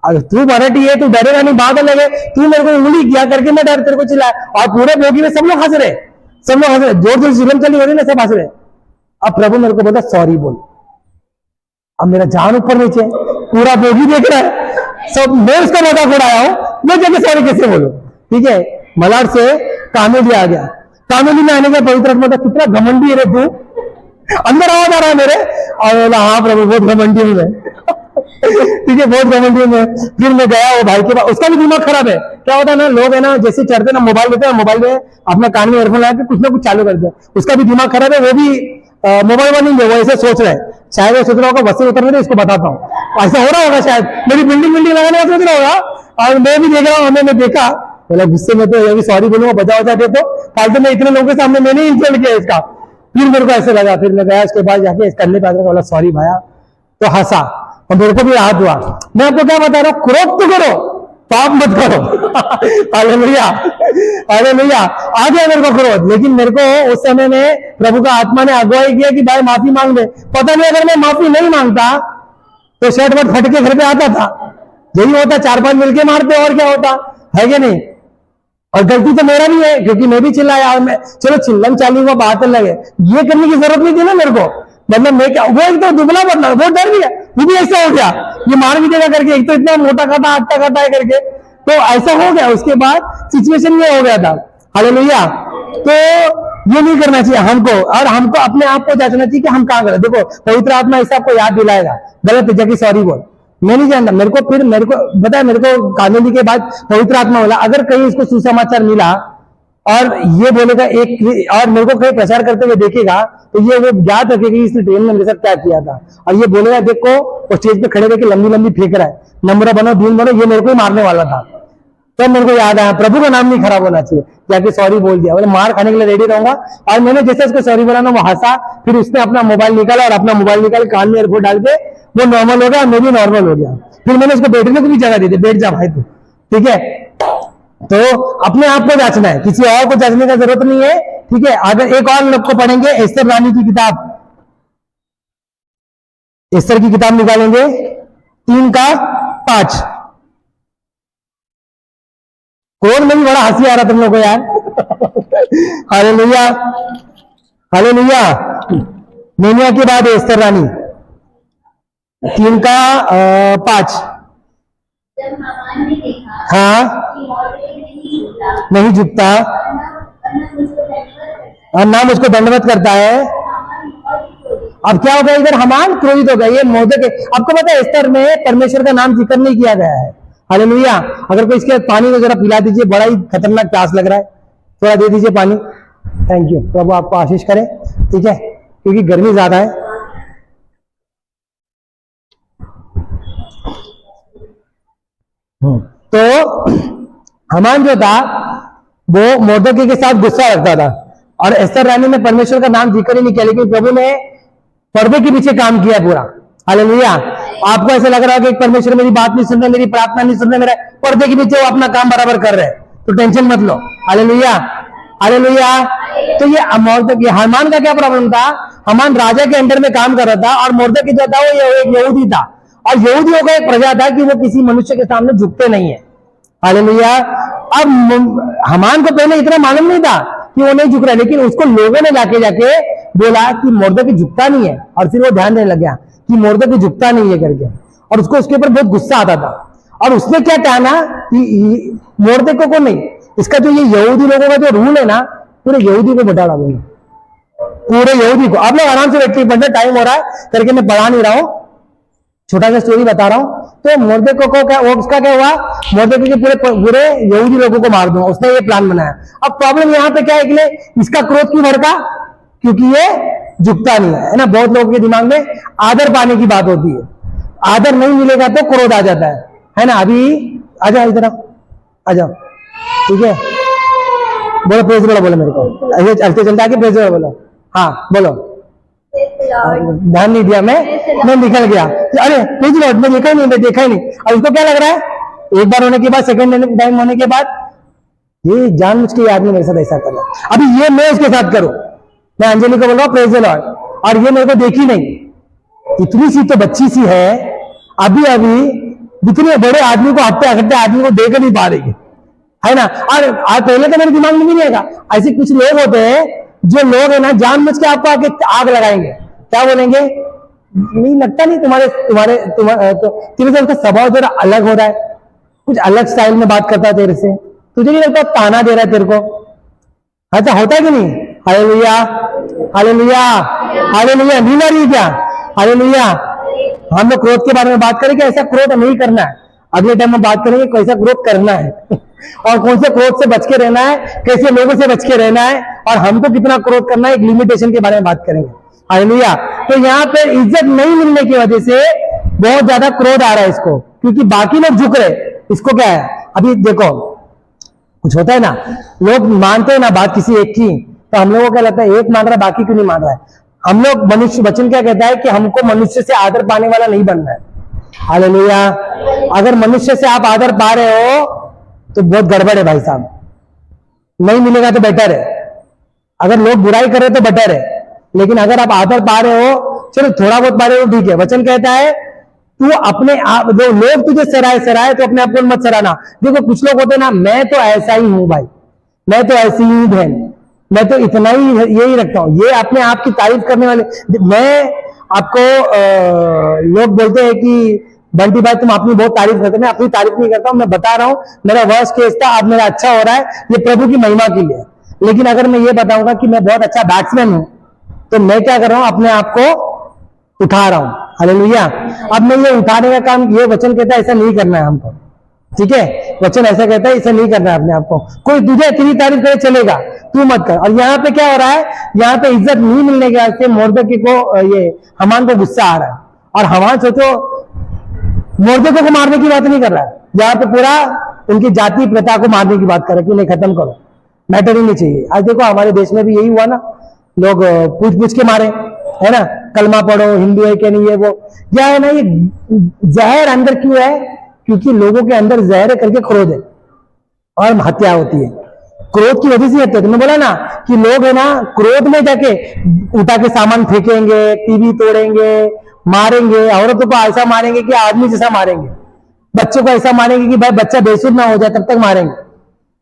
अगर तू मराठी है, तू डरेगा नहीं, बात अलग है। तू मेरे को उंगली किया करके मैं डर तेरे को चिल्लाया, और पूरे बोगी में सब लोग हंस रहे, सब लोग हंस रहे, जोर जोर जुलम चली हो रही ना, सब हंस रहे। अब प्रभु मेरे को बोलता सॉरी बोल। अब मेरा जान ऊपर नीचे, पूरा बोगी देख रहा है, सब मैं उसका मजाक उड़ाया हूं, मैं जाके सॉरी कैसे बोलूं। ठीक है, मलाड से कामेली आ गया। कामेली में आने का पवित्र आत्मा था, कितना घमंडी है रे तू, अंदर आवाज आ रहा है मेरे, और बोला हाँ प्रभु बहुत घमंडी हूं मैं। ठीक है, बहुत घमंडी हूं मैं। फिर मैं गया वो भाई के पास, उसका भी दिमाग खराब है। क्या होता है ना, लोग है ना जैसे चढ़ते ना, मोबाइल देते हैं, मोबाइल में अपना कान में ईयरफोन लगा के कुछ ना कुछ चालू करते हैं। उसका भी दिमाग खराब है, वो भी मोबाइल वाली नहीं, वो ऐसे सोच रहे हैं। शायद वो सोच रहा होगा बस से उतरने दे, इसको बताता हूँ, ऐसा हो रहा होगा शायद। मेरी बिल्डिंग लगाने का सोच रहा होगा, और मैं भी देख रहा हूँ, मैं देखा, बोला गुस्से में तो ये सॉरी बोलूंगा, बचा दे तो फालतू में इतने लोगों के सामने मैंने इंसल्ट किया इसका। फिर मेरे को ऐसे लगा, फिर मैं गया उसके पास जाके करने पे बोला सॉरी भाया, तो हंसा और मेरे को भी याद हुआ। मैं आपको क्या बता रहा हूँ, क्रोध तो करो, पाप मत करो। Hallelujah, hallelujah. आ गया मेरे को क्रोध, लेकिन मेरे को उस समय में प्रभु का आत्मा ने अगुवाई किया कि भाई माफी मांग ले। पता नहीं अगर मैं माफी नहीं मांगता तो शर्ट वर्ट फट के घर पे आता था। यही होता, 4-5 मिलके मारते, और क्या होता है कि नहीं। और गलती तो मेरा भी है, क्योंकि मैं भी चिल्लाया, और मैं चलो चिल्लम चाली हुआ बात लगे, ये करने की जरूरत नहीं थी ना मेरे को। मतलब मैं क्या, वो एक तो दुबला पतला, वो डर गया, वो भी ऐसा हो गया, ये मार भी देगा करके, एक तो इतना मोटा काटा आटा काटा है करके, तो ऐसा हो गया। उसके बाद सिचुएशन ये हो गया था। हालेलुया। तो ये नहीं करना चाहिए हमको, और हमको अपने आप को जांचना चाहिए कि हम कहाँ गलत। देखो पवित्र आत्मा ऐसा आपको याद दिलाएगा, गलत जाके सॉरी बोल। मैं नहीं जानता, मेरे को बताया, मेरे को कानूनी के बाद पवित्र आत्मा बोला अगर कहीं इसको सुसमाचार मिला और ये बोलेगा एक, और मेरे को कहीं प्रचार करते हुए देखेगा तो ये वो याद रखेगा कि इसने ट्रेन में मेरे साथ क्या किया था, और ये बोलेगा देखो वो स्टेज पे खड़े रहकर लंबी लंबी फेंक रहा है, नंबर बनो दिन बनो, ये मेरे को ही मारने वाला था। तब तो मेरे को याद आया प्रभु का नाम नहीं खराब होना चाहिए, जाके सॉरी बोल दिया, बोले मार खाने के लिए रेडी रहूंगा। और मैंने जैसे उसको सॉरी बोला ना, वो हंसा, फिर उसने अपना मोबाइल निकाला और अपना मोबाइल निकाल कान में एयरफोन डाल के वो नॉर्मल हो गया, मैं भी नॉर्मल हो गया। फिर मैंने उसको बैठने को भी जगह दी थी, बैठ जा भाई तू, ठीक है। तो अपने आप को जांचना है, किसी और को जांचने का जरूरत नहीं है, ठीक है। अगर एक और लोग को पढ़ेंगे, एस्तर रानी की किताब, एस्तर की किताब निकालेंगे 3:5। कौन में भी बड़ा हंसी आ रहा तुम लोग को यार। Hallelujah, hallelujah. नेमिया के बाद एस्तर रानी 3:5। जब हामान ने देखा हाँ, कि मॉर्डेकाई नहीं झुकता और नाम उसको दंडवत करता है। अब क्या होगा, इधर हामान क्रोधित हो गया, ये मोर्देकै, आपको पता है एस्तर में परमेश्वर का नाम जिक्र नहीं किया गया है। हालेलुया। अगर कोई इसके पानी को जरा पिला दीजिए, बड़ा ही खतरनाक प्यास लग रहा है, थोड़ा दे दीजिए पानी। थैंक यू, प्रभु आपको आशीष करे, ठीक है, क्योंकि गर्मी ज्यादा है। तो हामान जो था वो मोर्देकै के साथ गुस्सा रखता था, और एस्तर रानी ने परमेश्वर का नाम जिक्र ही नहीं किया, लेकिन प्रभु ने पर्दे के पीछे काम किया पूरा। हालेलुया। आपको ऐसा लग रहा है कि परमेश्वर मेरी बात नहीं सुन रहे, मेरी प्रार्थना नहीं सुन रहे, मेरे पर्दे के पीछे वो अपना काम बराबर कर रहे हैं, तो टेंशन मत लो। Hallelujah, hallelujah. तो ये हामान का क्या प्रॉब्लम था, हामान राजा के अंडर में काम कर रहा था, और मोर्देकै जो था वो एक यहूदी था, और यहूदियों का एक प्रजा था कि वो किसी मनुष्य के सामने झुकते नहीं है। हालेलुया। अब हामान को पहले इतना मालूम नहीं था कि वो नहीं झुक रहा, लेकिन उसको लोगों ने जाके बोला कि मोर्देकै झुकता नहीं है, और फिर वो ध्यान देने लग गया कि मोर्देकै झुकता नहीं है करके, और उसको उसके ऊपर बहुत गुस्सा आता था। और उसने क्या ठाना कि मोर्देकै को नहीं, इसका जो ये यहूदी लोगों का जो रूल है ना, पूरे यहूदी को बता डालूंगा, पूरे यहूदी को। आप लोग आराम से बैठिए, बंदा टाइम हो रहा है करके मैं पढ़ा नहीं रहा हूं, छोटा सा स्टोरी बता रहा हूं। तो मोर्देकै को क्या, वो उसका क्या हुआ, मोर्देकै के पूरे यहूदी लोगों को मार दूंगा, उसने ये प्लान बनाया। अब प्रॉब्लम यहाँ पे क्या है कि इसका क्रोध क्यों भड़का, क्योंकि ये झुकता नहीं है ना। बहुत लोगों के दिमाग में आदर पाने की बात होती है, आदर नहीं मिलेगा तो क्रोध आ जाता है ना। अभी आ जाओ इधर, आ जाओ, ठीक है। बोलो प्रेज बोलो, बोलो मेरे को ऐसे चलते चलते आके प्रेज बोलो। हाँ बोलो, ध्यान नहीं दिया मैं निकल गया। अरे प्लीज लॉर्ड, मैं देखा ही नहीं, मैं देखा ही नहीं। अब उसको क्या लग रहा है, एक बार होने के बाद, सेकंड टाइम होने के बाद, ये जानबूझ के आदमी मेरे साथ ऐसा कर रहा है। अभी ये मैं उसके साथ करूं, मैं अंजलि को बोल रहा हूँ प्रेज द लॉर्ड, और ये मेरे को देखी नहीं, इतनी सी तो बच्ची सी है, अभी अभी इतने बड़े आदमी को, हट्टे हट्टे आदमी को देख नहीं पा रही है ना। और आज पहले तो मेरे दिमाग में नहीं रहेगा, ऐसे कुछ लोग होते हैं जो लोग है ना जानबूझ के आपको आके आग लगाएंगे, क्या बोलेंगे, नहीं लगता नहीं तुम्हारे तुम्हारे तेरे से उसका स्वभाव जरा अलग हो रहा है, कुछ अलग स्टाइल में बात करता है तेरे से, तुझे नहीं लगता ताना दे रहा है तेरे को, ऐसा होता है कि नहीं। Hallelujah, hallelujah, hallelujah. नींद आ रही है क्या? हालेलुया। हम लोग क्रोध के बारे में बात करेंगे, ऐसा क्रोध नहीं करना है। अगले टाइम में बात करेंगे कैसा क्रोध करना है और कौन से क्रोध से बच के रहना है, कैसे लोगों से बच के रहना है, और हमको कितना क्रोध करना है, एक लिमिटेशन के बारे में बात करेंगे। हालेलुया। तो यहाँ पे इज्जत नहीं मिलने की वजह से बहुत ज्यादा क्रोध आ रहा है इसको, क्योंकि बाकी लोग झुक रहे, इसको क्या है। अभी देखो कुछ होता है ना, लोग मानते हैं ना बात किसी एक की, तो हम लोगों को क्या लगता है, एक मान रहा है बाकी क्यों नहीं मान रहा है। हम लोग, मनुष्य वचन क्या कहता है कि हमको मनुष्य से आदर पाने वाला नहीं बनना है। हालेलुया। अगर मनुष्य से आप आदर पा रहे हो तो बहुत गड़बड़ है भाई साहब, नहीं मिलेगा तो बेटर है। अगर लोग बुराई कर रहे तो बेटर है, लेकिन अगर आप आदर पा रहे हो, चलो थोड़ा बहुत पा रहे हो ठीक है। वचन कहता है तू अपने आप, जो लोग तुझे सराय तो अपने आप को मत सराहना। देखो कुछ लोग होते हैं ना, मैं तो ऐसा ही हूं भाई, मैं तो ऐसी ही बहन, मैं तो इतना ही यही रखता हूं, ये अपने आप की तारीफ करने वाले। मैं आपको लोग बोलते हैं कि बंटी भाई तुम अपनी बहुत तारीफ करते हो, मैं अपनी तारीफ नहीं करता हूं, मैं बता रहा हूं मेरा वर्स्ट केस था, अब मेरा अच्छा हो रहा है, ये प्रभु की महिमा के लिए। लेकिन अगर मैं ये बताऊंगा कि मैं बहुत अच्छा बैट्समैन हूं, तो मैं क्या कर रहा हूं, अपने आप को उठा रहा हूं। हालेलुया। अब मैं ये उठाने का काम, ये वचन कहता है ऐसा नहीं करना है हमको। ठीक है, वचन ऐसा कहता है इसे नहीं करना है अपने आप को। कोई तुझे तेरी तारीफ करे चलेगा, तू मत कर। और यहाँ पे क्या हो रहा है, यहाँ पे इज्जत नहीं मिलने के वास्ते मोर्दकी को ये हमान को गुस्सा आ रहा है। और हमान सोचो मोर्दकी को मारने की बात नहीं कर रहा है, यहाँ पे पूरा उनकी जाति प्रथा को मारने की बात कर रहा है कि नहीं खत्म करो, मैटर ही नहीं चाहिए। आज देखो हमारे देश में भी यही हुआ ना, लोग पूछ पूछ के मारे, है ना, कलमा पढ़ो हिंदू है क्या नहीं है वो। क्या है ना, ये जहर अंदर क्यों है, क्योंकि लोगों के अंदर जहर करके क्रोध है और हत्या होती है। क्रोध की वजह से हत्या, तुमने बोला ना कि लोग है ना क्रोध में जाके उठा के सामान फेंकेंगे, टीवी तोड़ेंगे, मारेंगे, औरतों को ऐसा मारेंगे कि आदमी जैसा मारेंगे, बच्चों को ऐसा मारेंगे कि भाई बच्चा बेसुध ना हो जाए तब तक मारेंगे,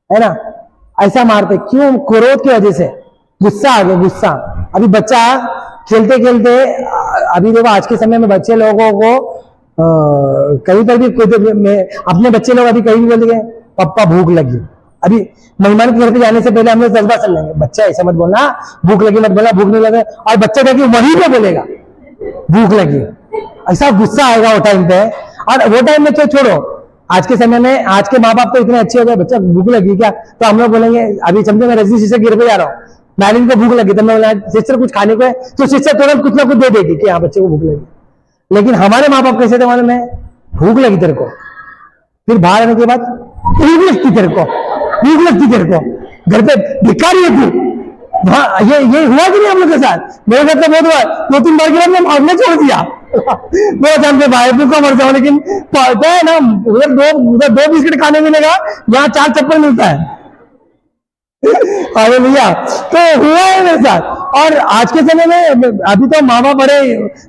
है ना, ऐसा मारते। क्यों? क्रोध की वजह से, गुस्सा आ गया, गुस्सा। अभी बच्चा खेलते खेलते, अभी देखो आज के समय में बच्चे लोगों को कहीं पर भी अपने बच्चे लोग अभी कहीं भी बोल गए पप्पा भूख लगी। अभी मेहमान के घर पे जाने से पहले हम लोग जज्बा चल लेंगे, बच्चा ऐसा मत बोलना, भूख लगी मत बोलना, भूख नहीं लगे, और बच्चा जाके वहीं पे बोलेगा भूख लगी, ऐसा गुस्सा आएगा वो टाइम पे। और वो टाइम में तो छोड़ो, आज के समय में आज के माँ बाप तो इतने अच्छे हो गए, बच्चा भूख लगी क्या तो हम लोग बोलेंगे, अभी समझो मैं रजनी सिस्टर गिर पे जा रहा हूँ, मैरिन को भूख लगी, तो मैं बोला सिस्टर कुछ खाने को है, तो सिस्टर तुरंत कुछ ना कुछ दे देगी कि हाँ बच्चे को भूख लगी। लेकिन हमारे माँ बाप कैसे थे मालूम है, भूख लगी तेरे को, फिर बाहर आने के बाद भूख लगती तेरे को, भूख लगती तेरे को, घर पे भिखारी है तू। हाँ ये हुआ कि नहीं हम लोग के साथ, मेरे साथ तो बहुत हुआ, 2-3 बार के बाद मैं भागने छोड़ दिया मैं जानते भाई भूखा मर जाओ, लेकिन पता है ना उधर दो बिस्किट खाने मिलेगा, यहाँ 4 चप्पल मिलता है अरे भैया, तो हुआ है मेरे साथ। और आज के समय में अभी तो माँ बाप बड़े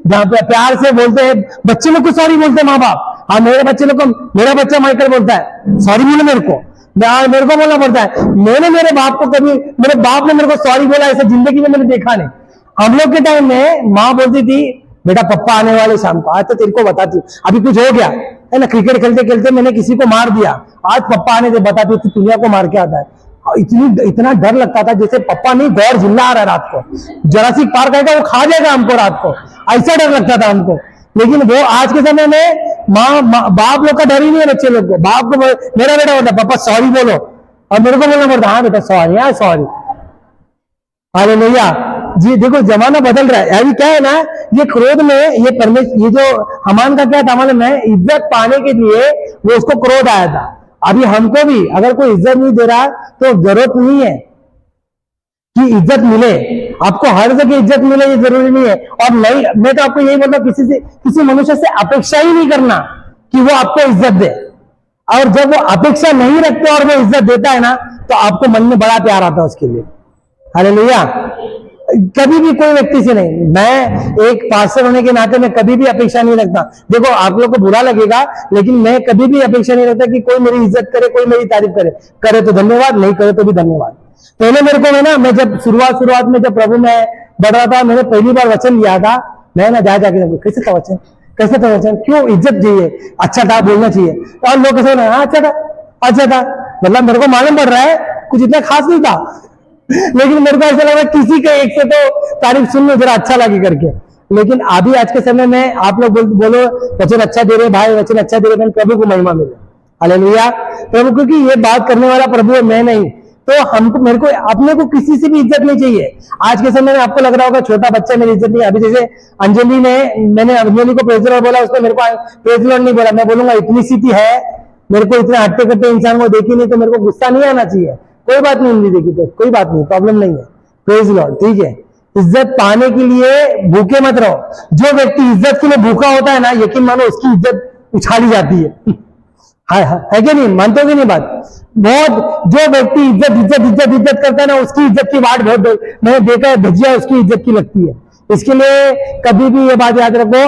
जहाँ पे प्यार से बोलते हैं, बच्चे लोग को सॉरी बोलते हैं माँ बाप। हाँ मेरे बच्चे लोग को, मेरा बच्चा माइकल बोलता है सॉरी बोलो मेरे को बोलना पड़ता है। मैंने मेरे बाप को कभी, मेरे बाप ने मेरे को सॉरी बोला ऐसा जिंदगी में मैंने देखा नहीं। हम लोग के टाइम में माँ बोलती थी बेटा पप्पा आने वाले शाम को, आज तो तेरे को बताती हूँ, अभी कुछ हो गया है ना, क्रिकेट खेलते खेलते मैंने किसी को मार दिया, आज पप्पा आने से बताती हूँ दुनिया को मार के आता है। इतना डर लगता था जैसे पप्पा नहीं गौर जिल्ला आ रहा है रात को, जरासिक पार्क आएगा वो खा जाएगा हमको रात को, ऐसा डर लगता था हमको। लेकिन वो आज के समय में बाप लोग का डर ही नहीं है बच्चे लोग को। बाप को मेरा बेटा बोलता पापा सॉरी बोलो, और मेरे को बोलना पड़ता हाँ बेटा सॉरी, हाँ सॉरी। हालेलुया जी। देखो जमाना बदल रहा है। अभी क्या है ना, ये क्रोध में ये जो हमान का क्या था मालूम है, इज्जत पाने के लिए वो उसको क्रोध आया था। अभी हमको भी अगर कोई इज्जत नहीं दे रहा तो जरूरत नहीं है कि इज्जत मिले, आपको हर जगह इज्जत मिले ये जरूरी नहीं है। और नहीं, मैं तो आपको यही बोलता किसी मनुष्य से अपेक्षा ही नहीं करना कि वो आपको इज्जत दे। और जब वो अपेक्षा नहीं रखते और वो इज्जत देता है ना, तो आपको मन में बड़ा प्यार आता है उसके लिए। हालेलुया। कभी भी कोई व्यक्ति से नहीं, मैं एक पास्टर होने के नाते मैं कभी भी अपेक्षा नहीं रखता। देखो आप लोग को बुरा लगेगा, लेकिन मैं कभी भी अपेक्षा नहीं रखता कि कोई मेरी इज्जत करे, कोई मेरी तारीफ करे तो धन्यवाद, नहीं करे तो भी धन्यवाद। पहले मेरे को है ना, मैं जब शुरुआत में जब प्रभु में बढ़ रहा था, मैंने पहली बार वचन लिया था, मैं ना जाके कैसे था वचन, कैसे था वचन, क्यों इज्जत चाहिए, अच्छा था बोलना चाहिए। और लोग कैसे हाँ अच्छा था, मतलब मेरे को मालूम पड़ रहा है कुछ इतना खास नहीं था, लेकिन मेरे को ऐसा लगा किसी के एक से तो तारीफ सुन लो जरा अच्छा लगे करके। लेकिन अभी आज के समय में आप लोग बोलो वचन अच्छा दे रहे भाई, वचन अच्छा दे रहे, प्रभु को महिमा मिले। हालेलुया। प्रभु, क्योंकि ये बात करने वाला प्रभु है, मैं नहीं। तो हमको, मेरे को, अपने को किसी से भी इज्जत नहीं चाहिए। आज के समय में आपको लग रहा होगा छोटा बच्चा मेरी इज्जत नहीं। अभी जैसे अंजलि ने, मैंने अंजलि को प्रेज लॉर्ड बोला, उसने मेरे को प्रेज लॉर्ड नहीं बोला। मैं बोलूंगा इतनी स्थिति है, मेरे को इतने हट्टे कट्टे इंसान को देखी नहीं तो मेरे को गुस्सा नहीं आना चाहिए। कोई बात नहीं, हिंदी देखी तो कोई बात नहीं, प्रॉब्लम नहीं है। प्रेज लॉर्ड, ठीक है। इज्जत पाने के लिए भूखे मत रहो। जो व्यक्ति इज्जत के लिए भूखा होता है ना, यकीन मानो उसकी इज्जत उछाली जाती है। है कि नहीं, मानते हो कि नहीं बात? बहुत, जो व्यक्ति इज्जत करता है ना, उसकी इज्जत की बात बहुत, मैंने देखा है, भजिया उसकी इज्जत की लगती है। इसके लिए कभी भी ये बात याद रखो,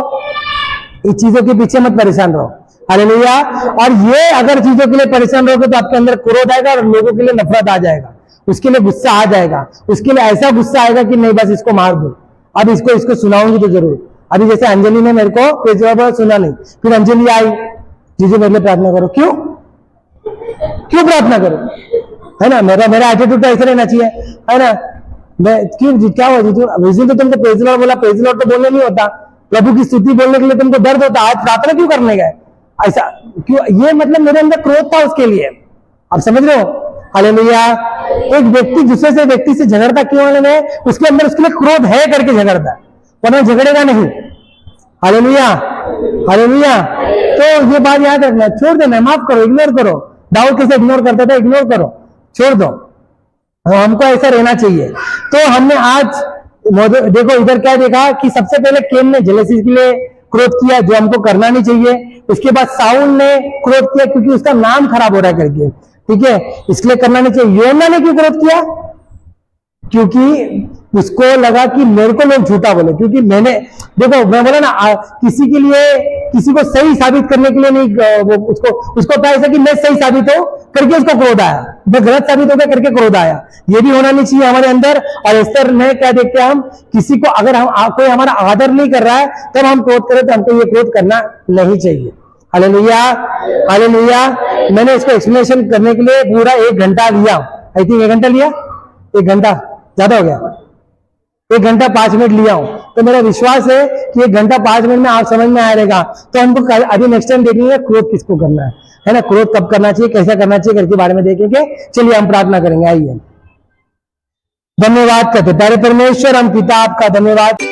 इस चीजों के पीछे मत परेशान रहो। हालेलुया। और ये अगर चीजों के लिए परेशान रहोगे तो आपके अंदर क्रोध आएगा और लोगों के लिए नफरत आ जाएगा, उसके लिए गुस्सा आ जाएगा, उसके लिए ऐसा गुस्सा आएगा कि नहीं बस इसको मार दो, अब इसको सुनाऊंगी तो जरूर। अभी जैसे अंजलि ने मेरे को सुना नहीं, फिर अंजलि आई, जीजू मेरे लिए प्रार्थना करो। क्यों प्रार्थना करो, है ना? मेरा एटीट्यूड ऐसा रहना चाहिए, है ना? मैं क्यों, क्या हुआ जीजू? उस दिन तो तुमको प्रेज लॉर्ड बोला, प्रेज लॉर्ड तो बोलने नहीं होता, प्रभु की स्तुति बोलने के लिए तुमको दर्द होता, आज प्रार्थना क्यों करने गए? ऐसा क्यों, ये मतलब मेरे अंदर क्रोध था उसके लिए, आप समझ रहे हो? हालेलुया। एक व्यक्ति दूसरे से व्यक्ति से झगड़ता क्यों है? उसके अंदर उसके लिए क्रोध है करके झगड़ता है, वरना झगड़ेगा नहीं। Hallelujah, hallelujah. तो ये बात याद रखना, छोड़ देना, माफ करो, इग्नोर करो। दाऊद कैसे इग्नोर करता था, इग्नोर करो, छोड़ दो। हमको ऐसा रहना चाहिए। तो हमने आज देखो इधर क्या देखा कि सबसे पहले केन ने जेलसी के लिए क्रोध किया, जो हमको करना नहीं चाहिए। उसके बाद साउल ने क्रोध किया क्योंकि उसका नाम खराब हो रहा है करके, ठीक है, इसलिए करना नहीं चाहिए। योना ने क्यों क्रोध किया? क्योंकि उसको लगा कि मेरे को लोग झूठा बोले, क्योंकि मैंने, देखो मैं बोला ना, किसी के लिए, किसी को सही साबित करने के लिए नहीं, वो उसको ऐसा कि मैं सही साबित हो करके उसको क्रोध आया, मैं गलत साबित हो गया करके क्रोध आया। ये भी होना नहीं चाहिए हमारे अंदर। और इस तरह में क्या देखते हैं हम, किसी को अगर हम कोई हमारा आदर नहीं कर रहा है तब हम क्रोध करें, तो हमको ये क्रोध करना नहीं चाहिए। Hallelujah, hallelujah. मैंने इसको एक्सप्लेनेशन करने के लिए पूरा 1 घंटा लिया, आई थिंक 1 घंटा लिया, 1 घंटा ज्यादा हो गया, 1 घंटा 5 मिनट लिया हूं। तो मेरा विश्वास है कि 1 घंटा 5 मिनट में आप समझ में आएगा। तो हमको अभी नेक्स्ट टाइम देखेंगे क्रोध किसको करना है ना, क्रोध कब करना चाहिए, कैसा करना चाहिए करके बारे में देखेंगे। चलिए हम प्रार्थना करेंगे, आइए। धन्यवाद करते प्यारे परमेश्वर, हम पिता आपका धन्यवाद।